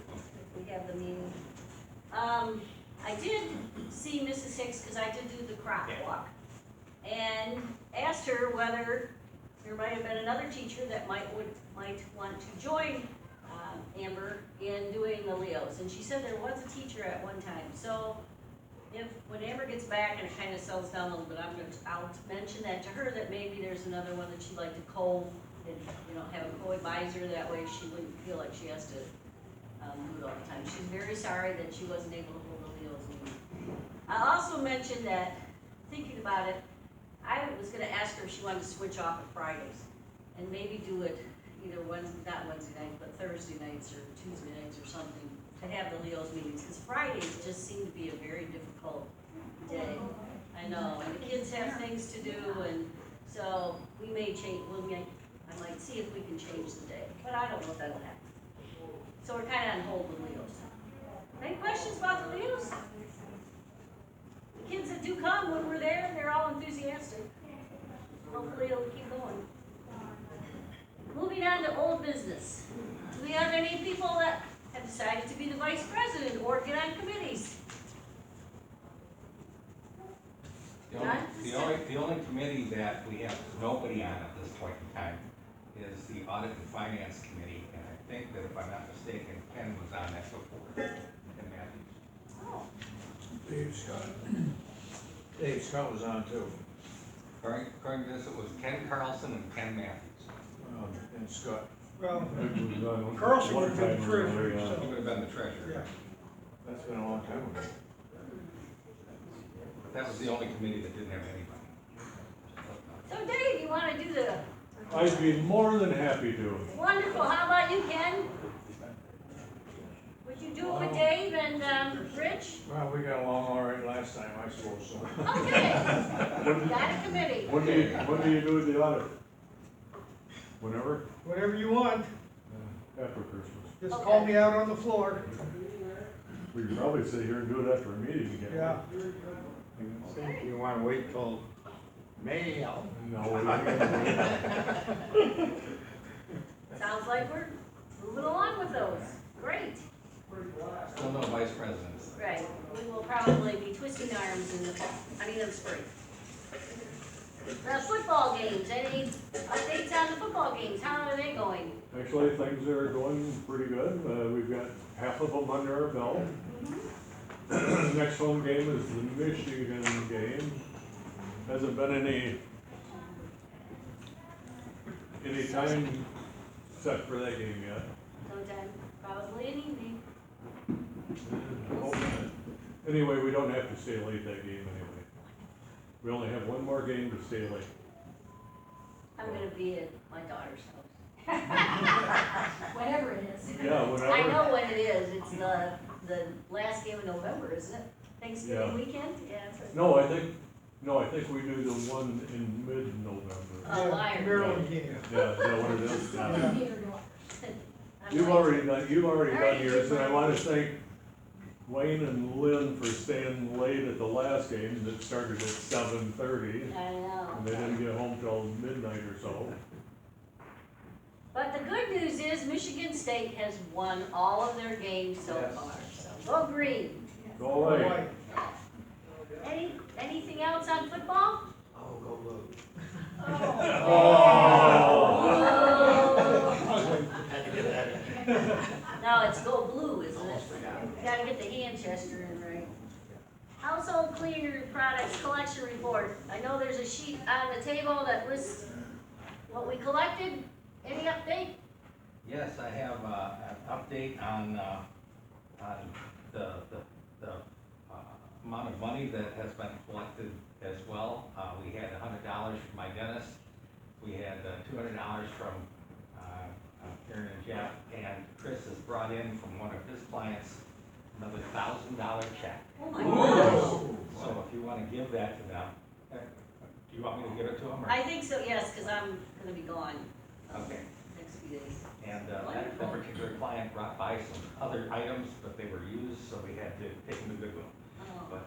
Speaker 5: we have the meeting. I did see Mrs. Hicks, cause I did do the crop
Speaker 2: Yeah.
Speaker 5: walk. And asked her whether there might have been another teacher that might want to join, Amber in doing the Leos. And she said there was a teacher at one time, so when Amber gets back and it kinda settles down a little bit, I'll mention that to her, that maybe there's another one that she'd like to and, have a co-advisor, that way she wouldn't feel like she has to, do it all the time. She's very sorry that she wasn't able to hold the Leos meeting. I also mentioned that, thinking about it, I was gonna ask her if she wanted to switch off of Fridays, and maybe do it either not Wednesday night, but Thursday nights or Tuesday nights or something, to have the Leo's meetings, because Fridays just seem to be a very difficult day. I know, and the kids have things to do, and so we may change, I might see if we can change the day, but I don't know if that'll happen. So we're kinda on hold with Leo's. Any questions about the Leo's? The kids that do come, when we're there, they're all enthusiastic. Hopefully it'll keep going. Moving on to old business. Do we have any people that have decided to be the vice president or get on committees?
Speaker 2: The only committee that we have nobody on at this point in time is the Audit and Finance Committee, and I think that if I'm not mistaken, Ken was on that before, Ken Matthews.
Speaker 5: Oh,
Speaker 8: Dave Scott was on too,
Speaker 2: According to this, it was Ken Carlson and Ken Matthews.
Speaker 8: and Scott.
Speaker 1: Well,
Speaker 7: It was on
Speaker 1: Carlson
Speaker 7: one
Speaker 1: would be the
Speaker 7: time or
Speaker 1: treasurer,
Speaker 7: another, yeah.
Speaker 2: He would have been the treasurer.
Speaker 1: yeah.
Speaker 8: That's been a long time ago.
Speaker 2: But that was the only committee that didn't have anybody.
Speaker 5: so Dave, you wanna do the,
Speaker 7: I'd be more than happy to.
Speaker 5: wonderful, how about you, Ken? Would you do it with Dave and, Rich?
Speaker 8: Well, we got along all right last time, I suppose, so.
Speaker 5: Okay, got a committee.
Speaker 7: When do you do the audit? Whenever?
Speaker 1: Whatever you want,
Speaker 7: After Christmas.
Speaker 1: just call me out on the floor.
Speaker 7: We could probably sit here and do it after a meeting again.
Speaker 1: Yeah.
Speaker 6: If you wanna wait till May, I'll.
Speaker 7: No,
Speaker 5: Sounds like we're moving along with those. Great.
Speaker 2: Still no vice presidents.
Speaker 5: Right. We will probably be twisting arms in the fall, in the spring. The football games, any updates on the football games? How are they going?
Speaker 7: actually, things are going pretty good. We've got half of them under our belt. Next home game is the Michigan game. Hasn't been any time set for that game yet.
Speaker 5: Sometime, probably an evening.
Speaker 7: Hope not. Anyway, we don't have to stay late that game anyway. We only have one more game to stay late.
Speaker 5: I'm gonna be at my daughter's house.
Speaker 9: Whatever it is.
Speaker 7: Yeah,
Speaker 5: I
Speaker 7: whatever.
Speaker 5: know when it is. It's the last game of November, isn't it? Thanksgiving
Speaker 7: Yeah.
Speaker 5: weekend? Yeah, that's right.
Speaker 7: No, I think we do the one in mid-November.
Speaker 5: Oh, Lions.
Speaker 1: Maryland game.
Speaker 7: Yeah, is that what it is? Yeah.
Speaker 9: Neither do I.
Speaker 5: I'm
Speaker 7: You've
Speaker 5: like-
Speaker 7: already done
Speaker 5: Alright,
Speaker 7: yours, and I
Speaker 5: Jim.
Speaker 7: wanna thank Wayne and Lynn for staying late at the last game that started at 7:30.
Speaker 5: I know.
Speaker 7: And they didn't get home till midnight or so.
Speaker 5: But the good news is Michigan State has won all of their games so
Speaker 8: Yes.
Speaker 5: far, so go green.
Speaker 7: Go away.
Speaker 1: Right.
Speaker 5: Anything else on football?
Speaker 4: Oh, go blue. Had to get that in.
Speaker 5: No, it's go blue, isn't it?
Speaker 4: Almost forgot.
Speaker 5: Gotta get the hand gesture in right. Household cleaner products collection report. I know there's a sheet on the table that lists what we collected. Any update?
Speaker 2: Yes, I have an update on the amount of money that has been collected as well. We had $100 from my dentist. We had $200 from Karen and Jeff, and Chris has brought in from one of his clients another $1,000 check.
Speaker 5: Oh my gosh.
Speaker 2: So if you wanna give that to them, do you want me to give it to them or?
Speaker 5: I think so, yes, cause I'm gonna be gone
Speaker 2: Okay.
Speaker 5: next few days.
Speaker 2: And that
Speaker 5: Wonderful.
Speaker 2: particular client brought by some other items, but they were used, so we had to take them to Goodwill.
Speaker 5: Oh,
Speaker 2: But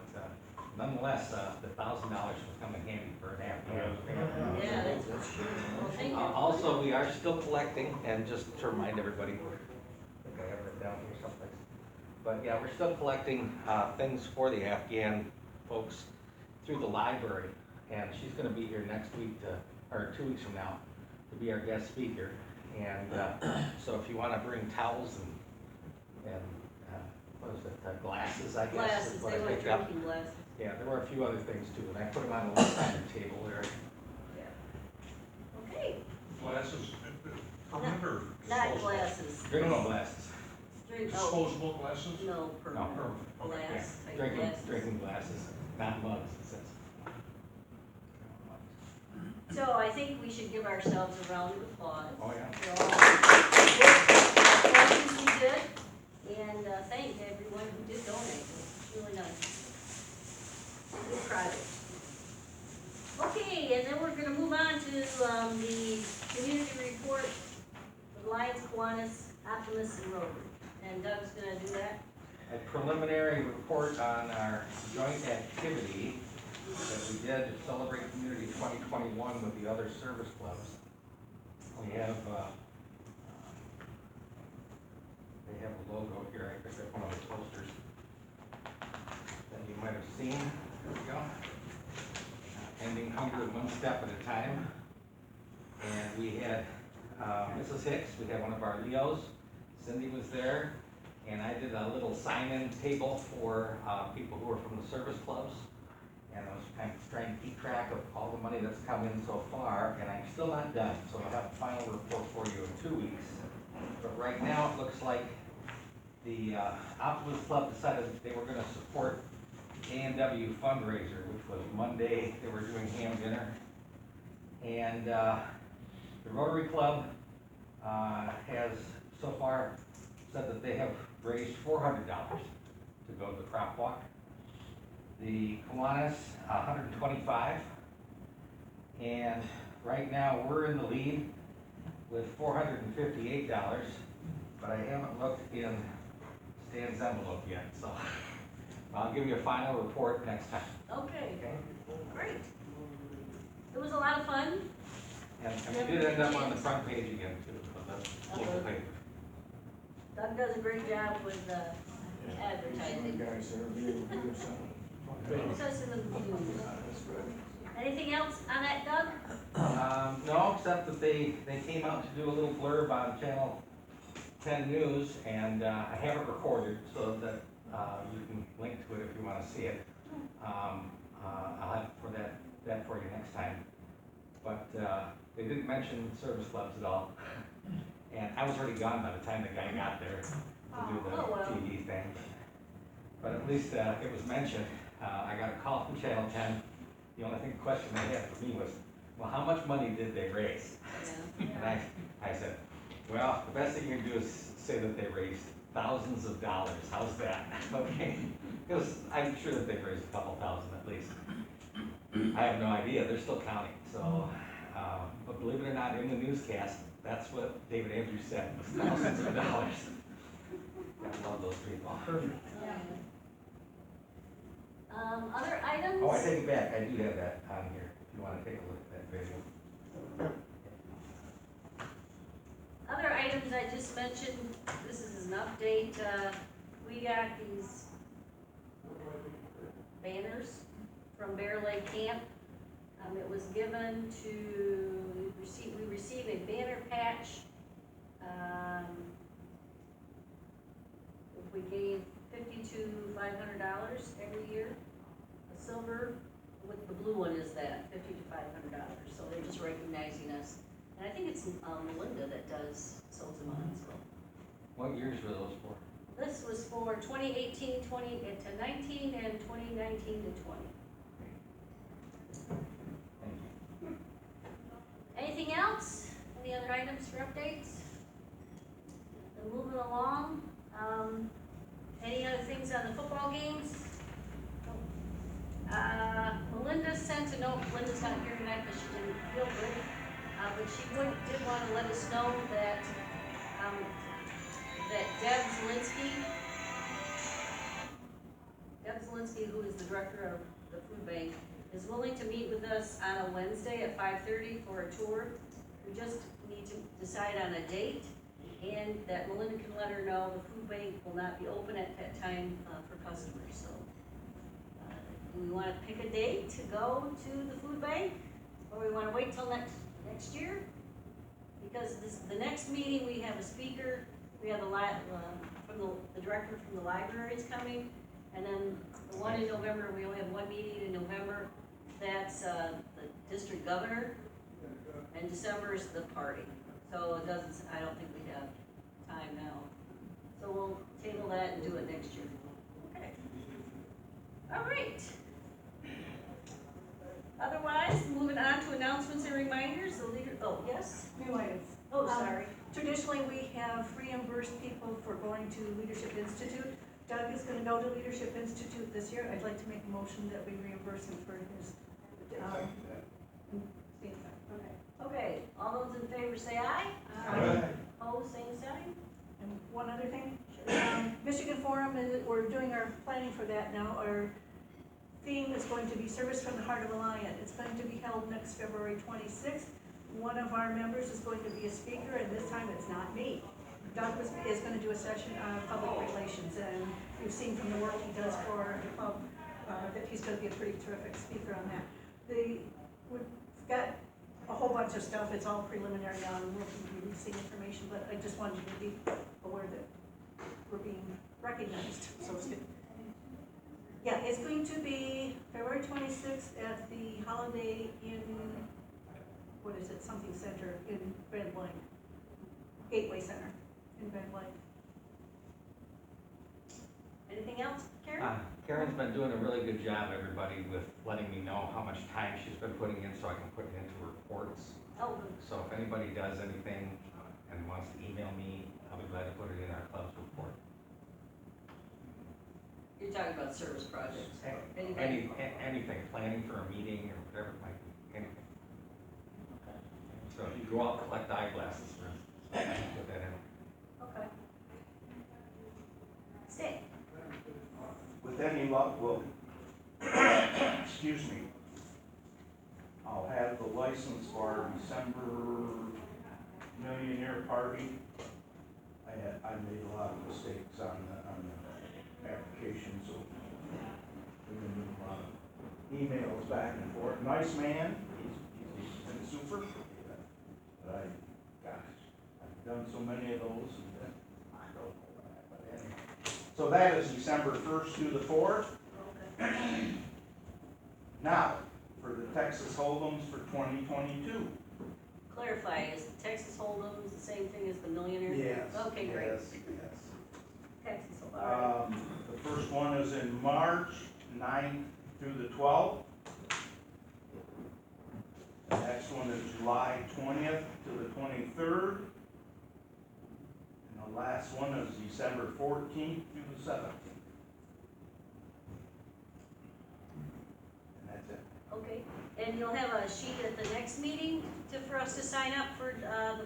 Speaker 2: nonetheless, the $1,000 will come in handy for an app.
Speaker 5: yeah, that's, well, thank you.
Speaker 2: Also, we are still collecting, and just to remind everybody, I think I have it down here someplace. But yeah, we're still collecting things for the Afghan folks through the library. And she's gonna be here next week or 2 weeks from now, to be our guest speaker. And so if you wanna bring towels and what is it, glasses, I guess,
Speaker 5: Glasses,
Speaker 2: is what
Speaker 5: they
Speaker 2: I
Speaker 5: were
Speaker 2: picked up.
Speaker 5: drinking glasses.
Speaker 2: Yeah, there were a few other things too, and I put them on the left side of the table there.
Speaker 5: Okay,
Speaker 8: Glasses, comment or?
Speaker 5: not glasses,
Speaker 2: Drinking glasses.
Speaker 5: Drink, oh,
Speaker 8: Disposable glasses?
Speaker 5: no, per
Speaker 2: No.
Speaker 5: glass, type
Speaker 2: Drinking,
Speaker 5: glass.
Speaker 2: drinking glasses, not mugs, it says.
Speaker 5: So I think we should give ourselves a round of applause.
Speaker 2: Oh, yeah.
Speaker 5: For all the questions we did, and thank everyone who did donate. It's really nice. We're proud of it. Okay, and then we're gonna move on to, the community report of Lions, Kiwanis, Optimus, and Rotary. And Doug's gonna do that.
Speaker 2: A preliminary report on our joint activity that we did to celebrate Community 2021 with the other service clubs. We have, they have a logo here, I picked up one of the posters that you might have seen. There we go. Ending hunger one step at a time. And we had Mrs. Hicks, we had one of our Leos, Cindy was there, and I did a little sign-in table for people who are from the service clubs. And I was kind of trying to keep track of all the money that's come in so far, and I'm still not done, so I'll have a final report for you in 2 weeks. But right now, it looks like the Optimus Club decided that they were gonna support A&W fundraiser, which was Monday. They were doing ham dinner. And the Rotary Club has so far said that they have raised $400 to go to the crop walk. The Kiwanis, $125. And right now, we're in the lead with $458, but I haven't looked in Stan's envelope yet, so I'll give you a final report next time.
Speaker 5: Okay, great. It was a lot of fun.
Speaker 2: And we did end up on the front page again, too, of the local paper.
Speaker 5: Doug does a great job with advertising. Puts us in the news. Anything else on that, Doug?
Speaker 2: No, except that they came out to do a little blurb on Channel 10 News, and I have it recorded so that you can link to it if you want to see it. I'll have that for you next time. But they didn't mention service clubs at all. And I was already gone by the time the guy got there to do the TV thing. But at least it was mentioned. I got a call from Channel 10. The only question they had for me was, well, how much money did they raise? And I said, well, the best thing you can do is say that they raised thousands of dollars. How's that? Okay. Because I'm sure that they've raised a couple thousand at least. I have no idea. They're still counting. So, but believe it or not, in the newscast, that's what David Andrews said, was thousands of dollars. I love those people.
Speaker 5: Other items?
Speaker 2: Oh, I take it back. I do have that on here, if you want to take a look at that video.
Speaker 5: Other items I just mentioned, this is an update, we got these banners from Bear Lake Camp. It was given to, we received a banner patch. We gave $5,500 every year. The silver with the blue one is that, $50 to $500, so they're just recognizing us. And I think it's Melinda that does sells them on, so.
Speaker 2: What years were those for?
Speaker 5: This was for 2018, 20 to 19, and 2019 to 20.
Speaker 2: Thank you.
Speaker 5: Anything else? Any other items for updates? And moving along, any other things on the football games? Melinda sent a note, Melinda's not here tonight because she didn't feel good, but she did want to let us know that, Deb Zielinski, who is the director of the food bank, is willing to meet with us on a Wednesday at 5:30 for a tour. We just need to decide on a date, and that Melinda can let her know the food bank will not be open at that time for customers, so. Do we wanna pick a date to go to the food bank, or we wanna wait till next year? Because the next meeting, we have a speaker, we have the director from the library is coming, and then the one in November, we only have one meeting in November, that's the district governor, and December is the party. So it doesn't, I don't think we have time now. So we'll table that and do it next year. Okay. All right. Otherwise, moving on to announcements and reminders, the leader, oh, yes?
Speaker 10: Reminders.
Speaker 5: Oh, sorry.
Speaker 10: Traditionally, we have reimbursed people for going to Leadership Institute. Doug is gonna go to Leadership Institute this year. I'd like to make a motion that we reimburse him for his, okay.
Speaker 5: Okay, all those in favor say aye.
Speaker 1: Aye.
Speaker 5: Opposed, same sign.
Speaker 10: And one other thing, Michigan Forum, we're doing our planning for that now. Our theme is going to be Service from the Heart of a Lion. It's going to be held next February 26th. One of our members is going to be a speaker, and this time it's not me. Doug is going to do a session on public relations, and you've seen from the work he does for the club that he's going to be a pretty terrific speaker on that. We've got a whole bunch of stuff. It's all preliminary now, and we'll be releasing information, but I just wanted you to be aware that we're being recognized, so it's good. Yeah, it's going to be February 26th at the Holiday Inn, what is it, something center in Grand Blanc. Gateway Center in Grand Blanc.
Speaker 5: Anything else, Karen?
Speaker 2: Karen's been doing a really good job, everybody, with letting me know how much time she's been putting in so I can put it into reports.
Speaker 5: Oh, good.
Speaker 2: So if anybody does anything and wants to email me, I'll be glad to put it in our club's report.
Speaker 5: You're talking about service projects.
Speaker 2: Anything, planning for a meeting or whatever it might be, anything. So if you go out and collect eyeglasses, for instance, put that in.
Speaker 5: Okay. Stay.
Speaker 8: With any luck, we'll, excuse me, I'll have the license for our December millionaire party. I made a lot of mistakes on the application, so we're gonna do a lot of emails back and forth. Nice man, he's been super, but I've done so many of those, and I don't know that, but anyway. So that is December 1st through the 4th.
Speaker 5: Okay.
Speaker 8: Now, for the Texas Hold'ems for 2022.
Speaker 5: Clarify, is the Texas Hold'em the same thing as the Millionaire?
Speaker 8: Yes.
Speaker 5: Okay, great.
Speaker 8: Yes.
Speaker 5: Texas, all right.
Speaker 8: The first one is in March 9th through the 12th. The next one is July 20th to the 23rd. And the last one is December 14th through the 17th. And that's it.
Speaker 5: Okay, and you'll have a sheet at the next meeting for us to sign up for, the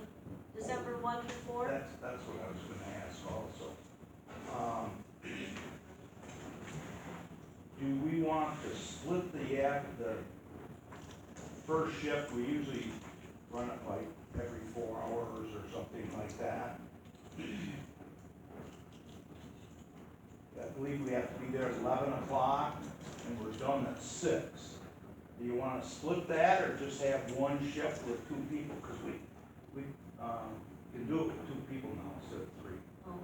Speaker 5: December 1 through 4?
Speaker 8: That's what I was gonna ask also. Do we want to split the first shift? We usually run it like every 4 hours or something like that. I believe we have to be there at 11 o'clock and we're done at 6. Do you want to split that or just have one shift with 2 people? Because we can do it with 2 people now instead of 3.
Speaker 5: Oh,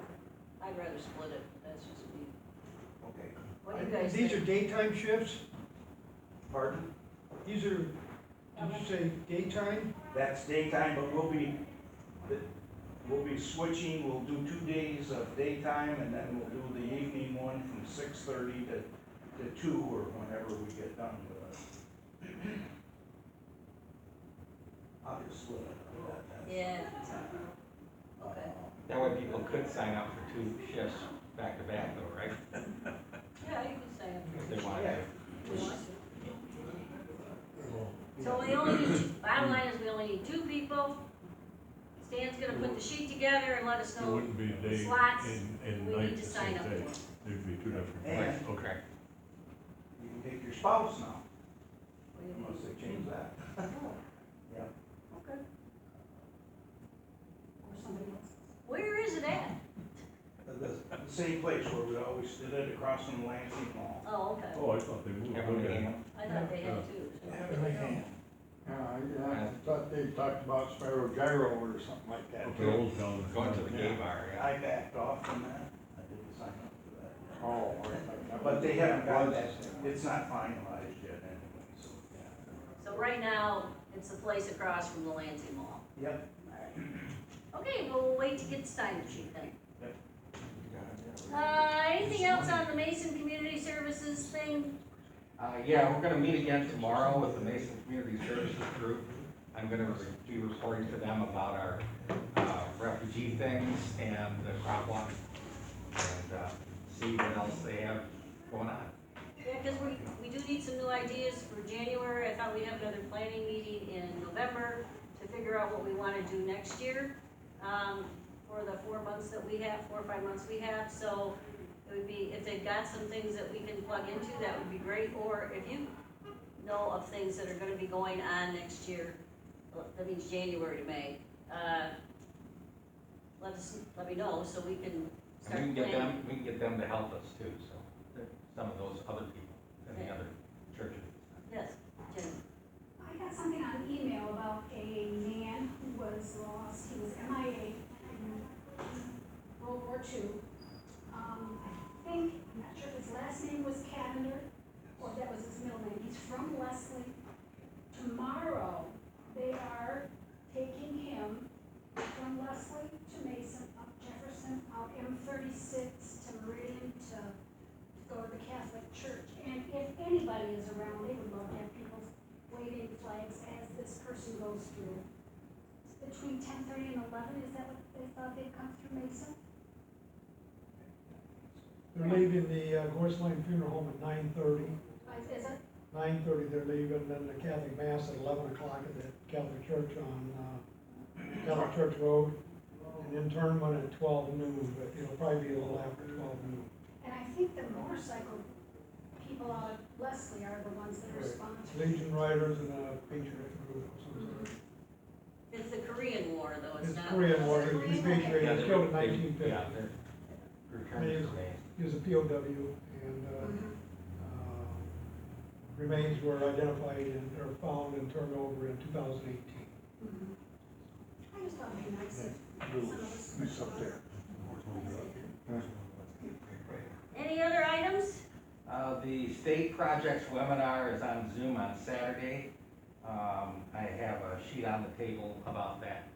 Speaker 5: I'd rather split it, that's just me.
Speaker 8: Okay.
Speaker 5: What do you guys
Speaker 1: These are
Speaker 5: think?
Speaker 1: daytime shifts?
Speaker 8: Pardon?
Speaker 1: These are, did you say daytime?
Speaker 8: That's daytime, but we'll be switching. We'll do 2 days of daytime and then we'll do the evening one from 6:30 to 2 or whenever we get done with it. I'll just split it.
Speaker 5: Yeah. Okay.
Speaker 2: That way people could sign up for 2 shifts back to back though, right?
Speaker 5: Yeah, you can say it.
Speaker 2: If they wanted to.
Speaker 5: We want to. So we only need, bottom line is we only need 2 people. Stan's gonna put the sheet together and let us
Speaker 7: It
Speaker 5: know
Speaker 7: wouldn't be day
Speaker 5: slots
Speaker 7: and
Speaker 5: we
Speaker 7: night
Speaker 5: need
Speaker 7: the
Speaker 5: to
Speaker 7: same
Speaker 5: sign up
Speaker 7: day.
Speaker 5: for.
Speaker 7: There'd be 2 different
Speaker 8: And-
Speaker 7: days.
Speaker 2: Okay.
Speaker 8: You can take your spouse now,
Speaker 5: What do you
Speaker 8: unless
Speaker 5: mean?
Speaker 8: they change that.
Speaker 5: Oh,
Speaker 8: Yeah.
Speaker 5: okay.
Speaker 10: Or somebody else.
Speaker 5: Where is it at?
Speaker 8: The same place where we always did it, across from Lansing Mall.
Speaker 5: Oh, okay.
Speaker 7: Oh, I thought they moved.
Speaker 2: Have a
Speaker 7: Okay.
Speaker 2: meeting.
Speaker 5: I thought they had 2. so-
Speaker 6: I thought they talked about Sparrow Gyro or something like that.
Speaker 7: Up the old town.
Speaker 2: Going to the gay bar, yeah.
Speaker 8: I backed off from that. I didn't sign up for that.
Speaker 6: Oh, all right.
Speaker 8: But they haven't got that, it's not finalized yet anyway, so, yeah.
Speaker 5: So right now, it's the place across from the Lansing Mall.
Speaker 8: Yep.
Speaker 5: Okay, well, we'll wait to get the sign sheet then.
Speaker 8: Yep.
Speaker 5: Anything else on the Mason Community Services thing?
Speaker 2: Yeah, we're gonna meet again tomorrow with the Mason Community Services Group. I'm gonna be reporting to them about our, refugee things and the crop walk, and, see what else they have going on.
Speaker 5: Yeah, because we do need some new ideas for January. I thought we'd have another planning meeting in November to figure out what we wanna do next year, for the 4 months that we have, 4 or 5 months we have, so it would be, if they've got some things that we can plug into, that would be great, or if you know of things that are gonna be going on next year, that means January to May, let me know, so we can start
Speaker 2: And
Speaker 5: planning.
Speaker 2: we can get them to help us too, so, some of those other people in the other churches.
Speaker 5: Yes, Jen.
Speaker 9: I got something on email about a man who was lost, he was MIA in World War II. I think, I'm not sure if his last name was Cavender, or that was his middle name, he's from Leslie. Tomorrow, they are taking him from Leslie to Mason, up Jefferson, out M36 to Meridian to go to the Catholic Church. And if anybody is around, they would love to have people waving flags as this person goes through. Between 10:30 and 11, is that what they thought they'd come through Mason?
Speaker 1: They're leaving the Gorse Lane Funeral Home at 9:30.
Speaker 9: Is it?
Speaker 1: 9:30 they're leaving, then the Catholic Mass at 11 o'clock at the Catholic Church on, Catholic Church Road. And internment at 12 noon, but it'll probably be a little after 12 noon.
Speaker 9: And I think the motorcycle people out of Leslie are the ones that are sponsoring.
Speaker 1: Legion Riders and a Patriot group. or something.
Speaker 5: It's the Korean War, though, it's
Speaker 1: It's
Speaker 5: not.
Speaker 1: Korean War, he was
Speaker 9: Korean?
Speaker 1: Patriot, he was killed in
Speaker 2: Yeah,
Speaker 1: 1950.
Speaker 2: they're returning today.
Speaker 1: He was a POW, and, remains were identified and, or found and turned over in 2018.
Speaker 9: I just thought it'd be nice if some of us.
Speaker 6: It's up there.
Speaker 5: Any other items?
Speaker 2: The state projects webinar is on Zoom on Saturday. I have a sheet on the table about that,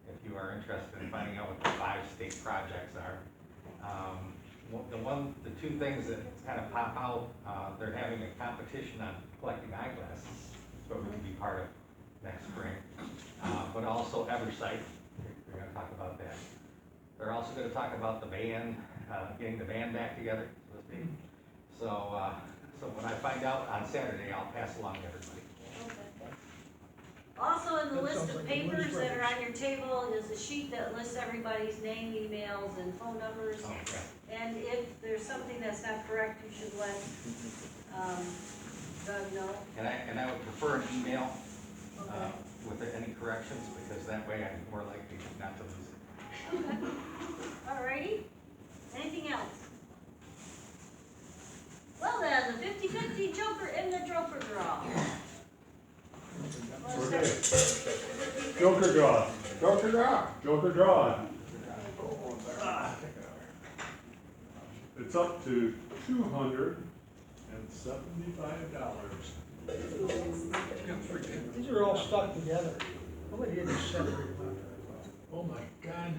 Speaker 2: if you are interested in finding out what the 5 state projects are. The 2 things that kind of pop out, they're having a competition on collecting eyeglasses, so we can be part of next spring. But also Eversight, we're gonna talk about that. They're also gonna talk about the band, getting the band back together, so to speak. So when I find out on Saturday, I'll pass along to everybody.
Speaker 5: Also, in the
Speaker 1: That
Speaker 5: list
Speaker 1: sounds
Speaker 5: of
Speaker 1: like a blues
Speaker 5: papers that are
Speaker 1: brothers.
Speaker 5: on your table is a sheet that lists everybody's name, emails, and phone numbers.
Speaker 2: Okay.
Speaker 5: And if there's something that's not correct, you should let, Doug know.
Speaker 2: And I would prefer an email,
Speaker 5: Okay.
Speaker 2: with any corrections, because that way I'm more likely not to lose it.
Speaker 5: Okay. Alrighty. Anything else? Well then, the 50-50 Joker in the Joker draw.
Speaker 7: Okay. Joker draw.
Speaker 6: Dr. Doc.
Speaker 7: Joker draw. It's up to $275.
Speaker 1: These are all stuck together. Nobody did this separate.
Speaker 7: Oh my God.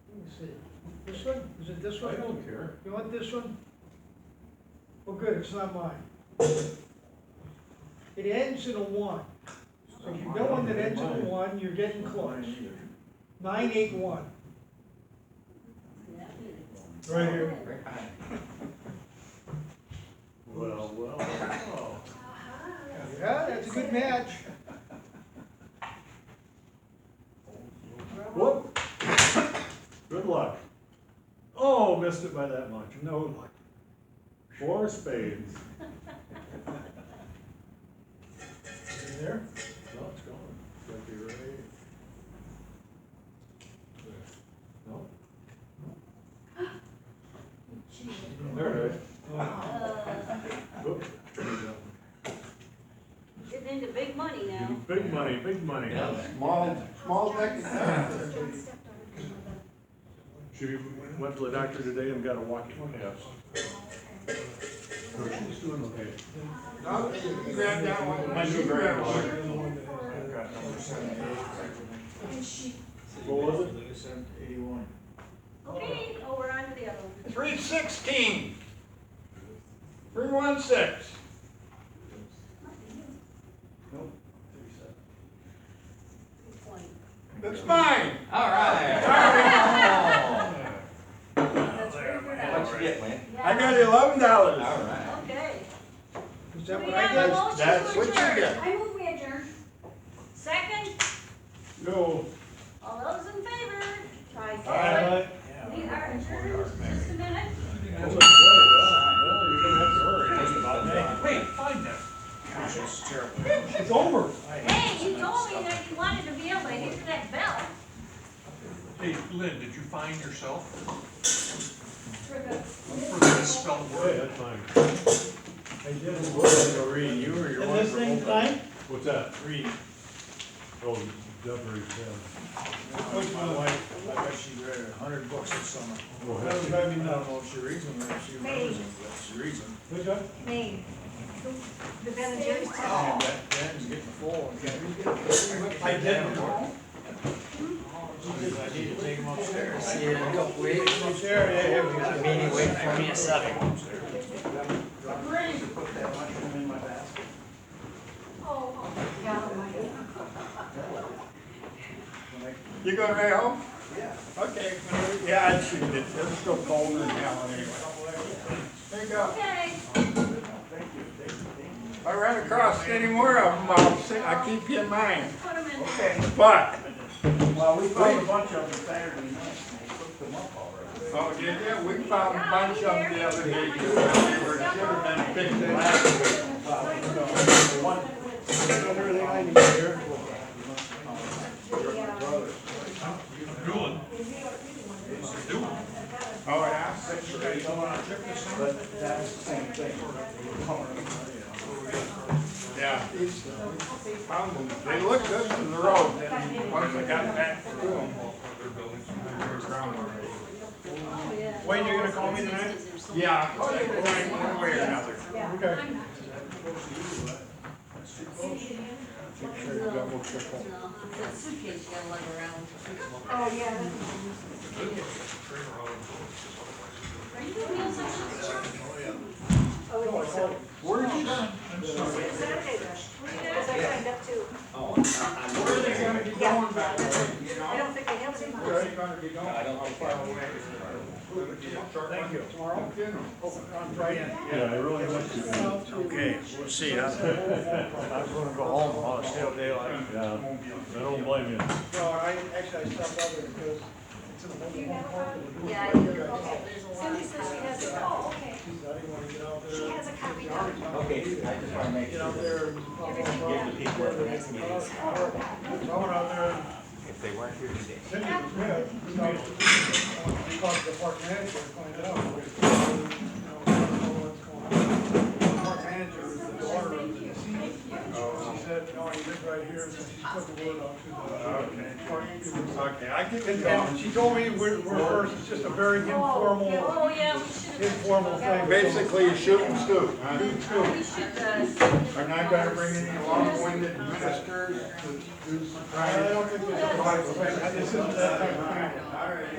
Speaker 1: Let me see. This one? Is it this
Speaker 7: I
Speaker 1: one?
Speaker 7: don't care.
Speaker 1: You want this one? Well, good, it's not mine. It ends in a 1. So if you got one that ends in a 1, you're getting close. 981. Right here.
Speaker 2: Right behind.
Speaker 7: Well.
Speaker 1: Yeah, that's a good match.
Speaker 7: Whoop. Good luck. Oh, missed it by that much.
Speaker 1: No luck.
Speaker 7: 4 spades.
Speaker 1: Is it there?
Speaker 7: No, it's gone. Gotta be right. No? There it is. Whoop. There you go.
Speaker 5: Getting into big money now.
Speaker 7: Big money, big money.
Speaker 6: Small deck.
Speaker 9: John stepped over to the.
Speaker 7: She went to the doctor today and got a walking cast. So she's doing okay.
Speaker 6: No, you grab that one.
Speaker 7: My new granddaughter.
Speaker 9: And she,
Speaker 7: What was it?
Speaker 8: 81.
Speaker 10: Okay, oh, we're on to the other one.
Speaker 6: 316. 316. That's mine.
Speaker 2: All right.
Speaker 10: That's very good.
Speaker 2: What'd you get, Wayne?
Speaker 6: I got $11.
Speaker 2: All right.
Speaker 10: Okay.
Speaker 1: Is that
Speaker 5: We
Speaker 1: what
Speaker 5: have
Speaker 1: I
Speaker 5: a
Speaker 1: get?
Speaker 5: motion
Speaker 6: That's
Speaker 5: to
Speaker 6: what you
Speaker 5: adjourn.
Speaker 6: get.
Speaker 9: I move we adjourn.
Speaker 5: Second,
Speaker 7: No.
Speaker 5: all those in favor? Try.
Speaker 9: We are adjourned, just a minute.
Speaker 7: That's right, well, you're gonna have to hurry.
Speaker 1: Wait, find them. It's over.
Speaker 5: Hey, you told me that you wanted to be able to hit that bell.
Speaker 11: Hey, Lynn, did you find yourself
Speaker 9: For the-
Speaker 11: for the misspelled
Speaker 7: Hey,
Speaker 11: word?
Speaker 7: that's fine.
Speaker 1: I did.
Speaker 7: Read, you or your
Speaker 1: And
Speaker 7: wife
Speaker 1: this
Speaker 7: are
Speaker 1: thing
Speaker 7: both-
Speaker 1: tonight?
Speaker 7: What's that?
Speaker 1: Read.
Speaker 7: Oh, definitely, yeah.
Speaker 1: Which
Speaker 12: My
Speaker 1: one?
Speaker 12: wife, I bet she read 100 books this summer.
Speaker 7: Oh,
Speaker 1: That
Speaker 7: heck.
Speaker 1: was driving me
Speaker 12: I don't
Speaker 1: nuts.
Speaker 12: know if she reads them or if she remembers them, but she reads them.
Speaker 1: Which one?
Speaker 10: Maine. The Ben and Jerry's.
Speaker 12: And Dan's getting full.
Speaker 1: I didn't.
Speaker 12: I need to take him upstairs.
Speaker 4: See you in a couple weeks.
Speaker 1: There, yeah, here we go.
Speaker 4: Meeting waiting for me at 7.
Speaker 9: Oh,
Speaker 6: You going right home? Yeah. Okay. Yeah, I should. It's still colder than hell anyway. There you go.
Speaker 5: Okay.
Speaker 6: If I run across any more of them, I'll keep you in mind.
Speaker 5: Put them in.
Speaker 6: Okay. But,
Speaker 8: Well, we found a bunch of them Saturday night, and they cooked them up already.
Speaker 6: oh, did you? We found a bunch of them the other day too. They were, should have been picked last week.
Speaker 1: Everything I need here.
Speaker 11: Doing.
Speaker 6: Oh, yeah?
Speaker 8: But that's the same thing.
Speaker 6: Yeah. Found them. They looked good from the road, then once I got back to them.
Speaker 1: Wayne, you're gonna call me tonight?
Speaker 6: Yeah, I'll call you tonight one way or another.
Speaker 1: Okay.
Speaker 5: That suitcase you gotta lug around.
Speaker 10: Oh, yeah.
Speaker 5: Are you doing meals on Sunday?
Speaker 10: Oh, we think so.
Speaker 6: Where's you?
Speaker 10: Saturday then. Because I signed up too.
Speaker 6: Where are they gonna be going back there, you
Speaker 10: I
Speaker 6: know?
Speaker 10: don't think they have any.
Speaker 6: Where are they gonna be going?
Speaker 2: I don't
Speaker 6: How
Speaker 2: think
Speaker 6: far
Speaker 2: so.
Speaker 6: away?
Speaker 1: Thank you.
Speaker 6: Tomorrow?
Speaker 1: On Friday.
Speaker 7: Yeah, I really want to.
Speaker 12: Okay, we'll see, huh? I'm gonna go home, I'll stay all day like.
Speaker 7: Yeah, I don't blame you.
Speaker 1: No, I stopped out there because it's in the mobile home park.
Speaker 5: Yeah, I do.
Speaker 9: okay.
Speaker 5: There's a lot
Speaker 9: Cindy
Speaker 5: of
Speaker 9: says she has a, oh, okay.
Speaker 1: I didn't wanna get out there.
Speaker 9: She has a copy now.
Speaker 8: Okay, I just wanna make
Speaker 1: Get
Speaker 8: sure
Speaker 1: out
Speaker 8: that
Speaker 1: there and.
Speaker 8: give the people at the next meeting,
Speaker 1: So I went out there and
Speaker 8: if they weren't here today.
Speaker 1: Cindy was good. We talked to the park manager and find out. What's going on. The park manager is the daughter of the deceased. She said, no, he lived right here, so she put the word out to the park people.
Speaker 6: Okay, I get
Speaker 1: And she told me we're first, it's just a very informal,
Speaker 5: Oh, yeah, we should have.
Speaker 1: informal thing.
Speaker 6: Basically, you shoot and scoop, huh?
Speaker 5: We should,
Speaker 6: Are not gonna bring any long-winded ministers to do some
Speaker 1: I
Speaker 6: trying?
Speaker 1: don't think this is right, this isn't that type of thing.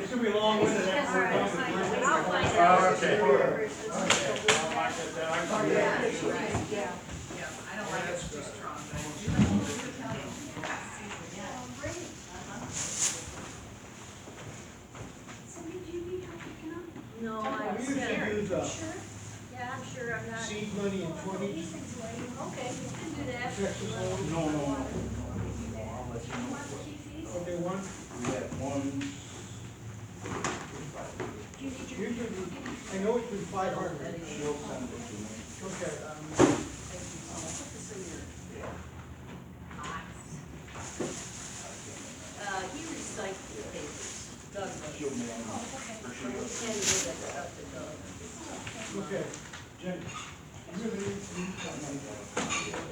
Speaker 1: It's gonna be long-winded after we're done.
Speaker 5: I'll find out.
Speaker 6: Okay.
Speaker 10: Yeah.
Speaker 3: I don't like it too strong, but.
Speaker 9: Cindy, do you need help picking up?
Speaker 5: No,
Speaker 1: We
Speaker 5: I'm
Speaker 1: usually
Speaker 5: scared.
Speaker 1: do the
Speaker 9: Sure.
Speaker 5: Yeah, I'm sure I'm not.
Speaker 1: seed money in 20.
Speaker 9: These things weigh.
Speaker 5: Okay, we can do that.
Speaker 8: No, I'll let you
Speaker 9: You
Speaker 8: know.
Speaker 9: want to keep these?
Speaker 1: Okay, one.
Speaker 8: We have one.
Speaker 9: Do you need your?
Speaker 1: Usually, I know it's been 500.
Speaker 8: She'll send it to me.
Speaker 1: Okay.
Speaker 5: He recycled the papers. Doug does.
Speaker 8: She'll mail them.
Speaker 9: Oh, okay.
Speaker 8: Or she will.
Speaker 5: Send me that stuff to Doug.
Speaker 1: Okay, Jen. You really need to-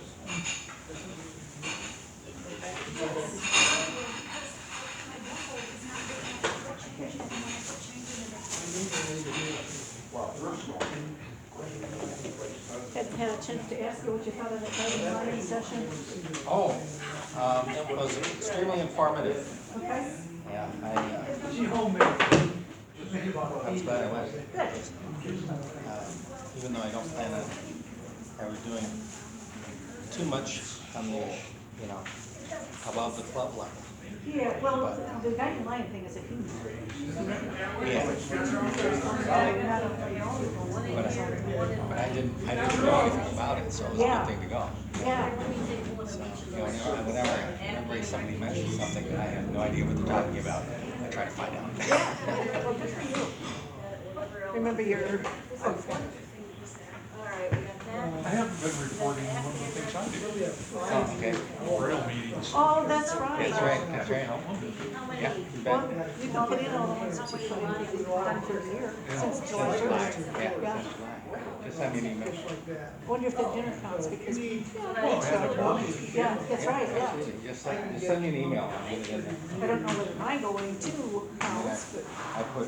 Speaker 8: Well, first of all,
Speaker 10: Hadn't had a chance to ask you what you thought of the planning session.
Speaker 2: Oh, it was extremely informative.
Speaker 10: Okay.
Speaker 2: Yeah,
Speaker 1: She homemade.
Speaker 2: I'm glad I went.
Speaker 10: Good.
Speaker 2: Even though I don't plan on ever doing too much on the, above the club level.
Speaker 10: Yeah, well, the guiding line thing is a huge.
Speaker 2: Yeah. But I didn't know anything about it, so it was a
Speaker 10: Yeah.
Speaker 2: good thing to go.
Speaker 10: Yeah.
Speaker 2: So, whenever somebody mentions something that I have no idea what they're talking about, I try to find out.
Speaker 10: Well, good for you. Remember your.
Speaker 5: All right, we got that.
Speaker 11: I haven't been reporting one of the things I do.
Speaker 2: Oh, okay.
Speaker 11: Rail meetings.
Speaker 10: Oh, that's right.
Speaker 2: That's right, that's right.
Speaker 5: How many?
Speaker 2: Yeah, you
Speaker 10: Well,
Speaker 2: bet.
Speaker 10: you can put in all the ones that you put in that you've done for the year, since July
Speaker 2: Since July,
Speaker 10: first.
Speaker 2: yeah, since July. Just send me an email.
Speaker 10: Wonder if the dinner counts, because.
Speaker 11: Well, I had a board meeting.
Speaker 10: Yeah, that's right, yeah.
Speaker 2: Just send me an email, I'll get it in there.
Speaker 10: I don't know whether my going to counts, but.
Speaker 2: I put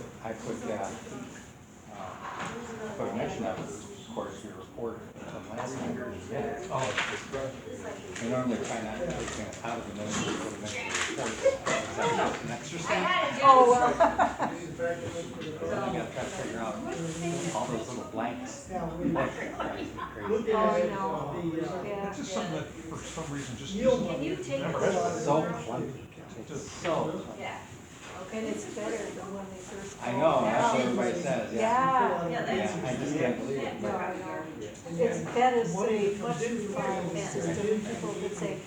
Speaker 2: a mention of, of course, your report from last year.
Speaker 11: Oh,
Speaker 2: I normally try not to take things out of the minutes before the mention of the report. Is that an extra step?
Speaker 10: Oh, well.
Speaker 2: Then I gotta try to figure out all those little blanks. That drives me crazy.
Speaker 10: Oh, I know, yeah.
Speaker 11: it's just something that for some reason just
Speaker 5: Can
Speaker 11: isn't.
Speaker 5: you take
Speaker 11: Never
Speaker 5: this?
Speaker 11: has been.
Speaker 2: So clunky. It's so clunky.
Speaker 5: Yeah.
Speaker 10: And it's better than when they first.
Speaker 2: I know, that's what everybody says, yeah.
Speaker 10: Yeah.
Speaker 5: Yeah, that's.
Speaker 2: Yeah, I just can't believe it.
Speaker 10: No, I know. It's better, so much refined system, people would say,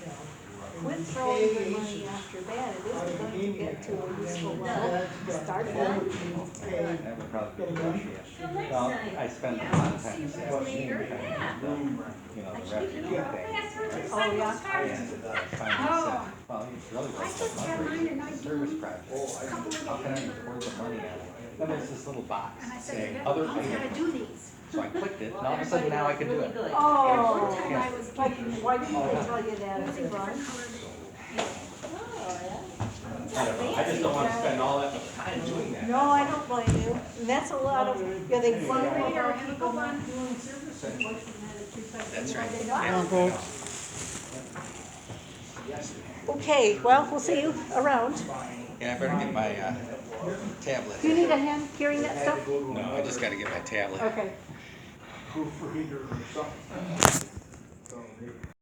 Speaker 10: quit throwing your money after that, it isn't going to get to a useful level, start over.
Speaker 2: That would probably be the issue. Well, I spend a lot of time discussing, the refugee thing.
Speaker 10: Oh, yeah.
Speaker 2: Finally said, well, it's really like a fundraising service project. How can I afford the money out of it? Then there's this little box saying other payments. So I clicked it, and all of a sudden now I can do it.
Speaker 10: Oh,
Speaker 2: Yeah.
Speaker 10: like, why didn't they tell you that up front?
Speaker 2: I don't know, I just don't wanna spend all that much time doing that.
Speaker 10: No, I don't blame you, and that's a lot of, yeah, they blame our people not doing services.
Speaker 2: That's right.
Speaker 10: Yeah. Okay, well, we'll see you around.
Speaker 2: Yeah, I better get my tablet.
Speaker 10: Do you need a hand carrying that stuff?
Speaker 2: No, I just gotta get my tablet.
Speaker 10: Okay.
Speaker 6: Proof reader or something.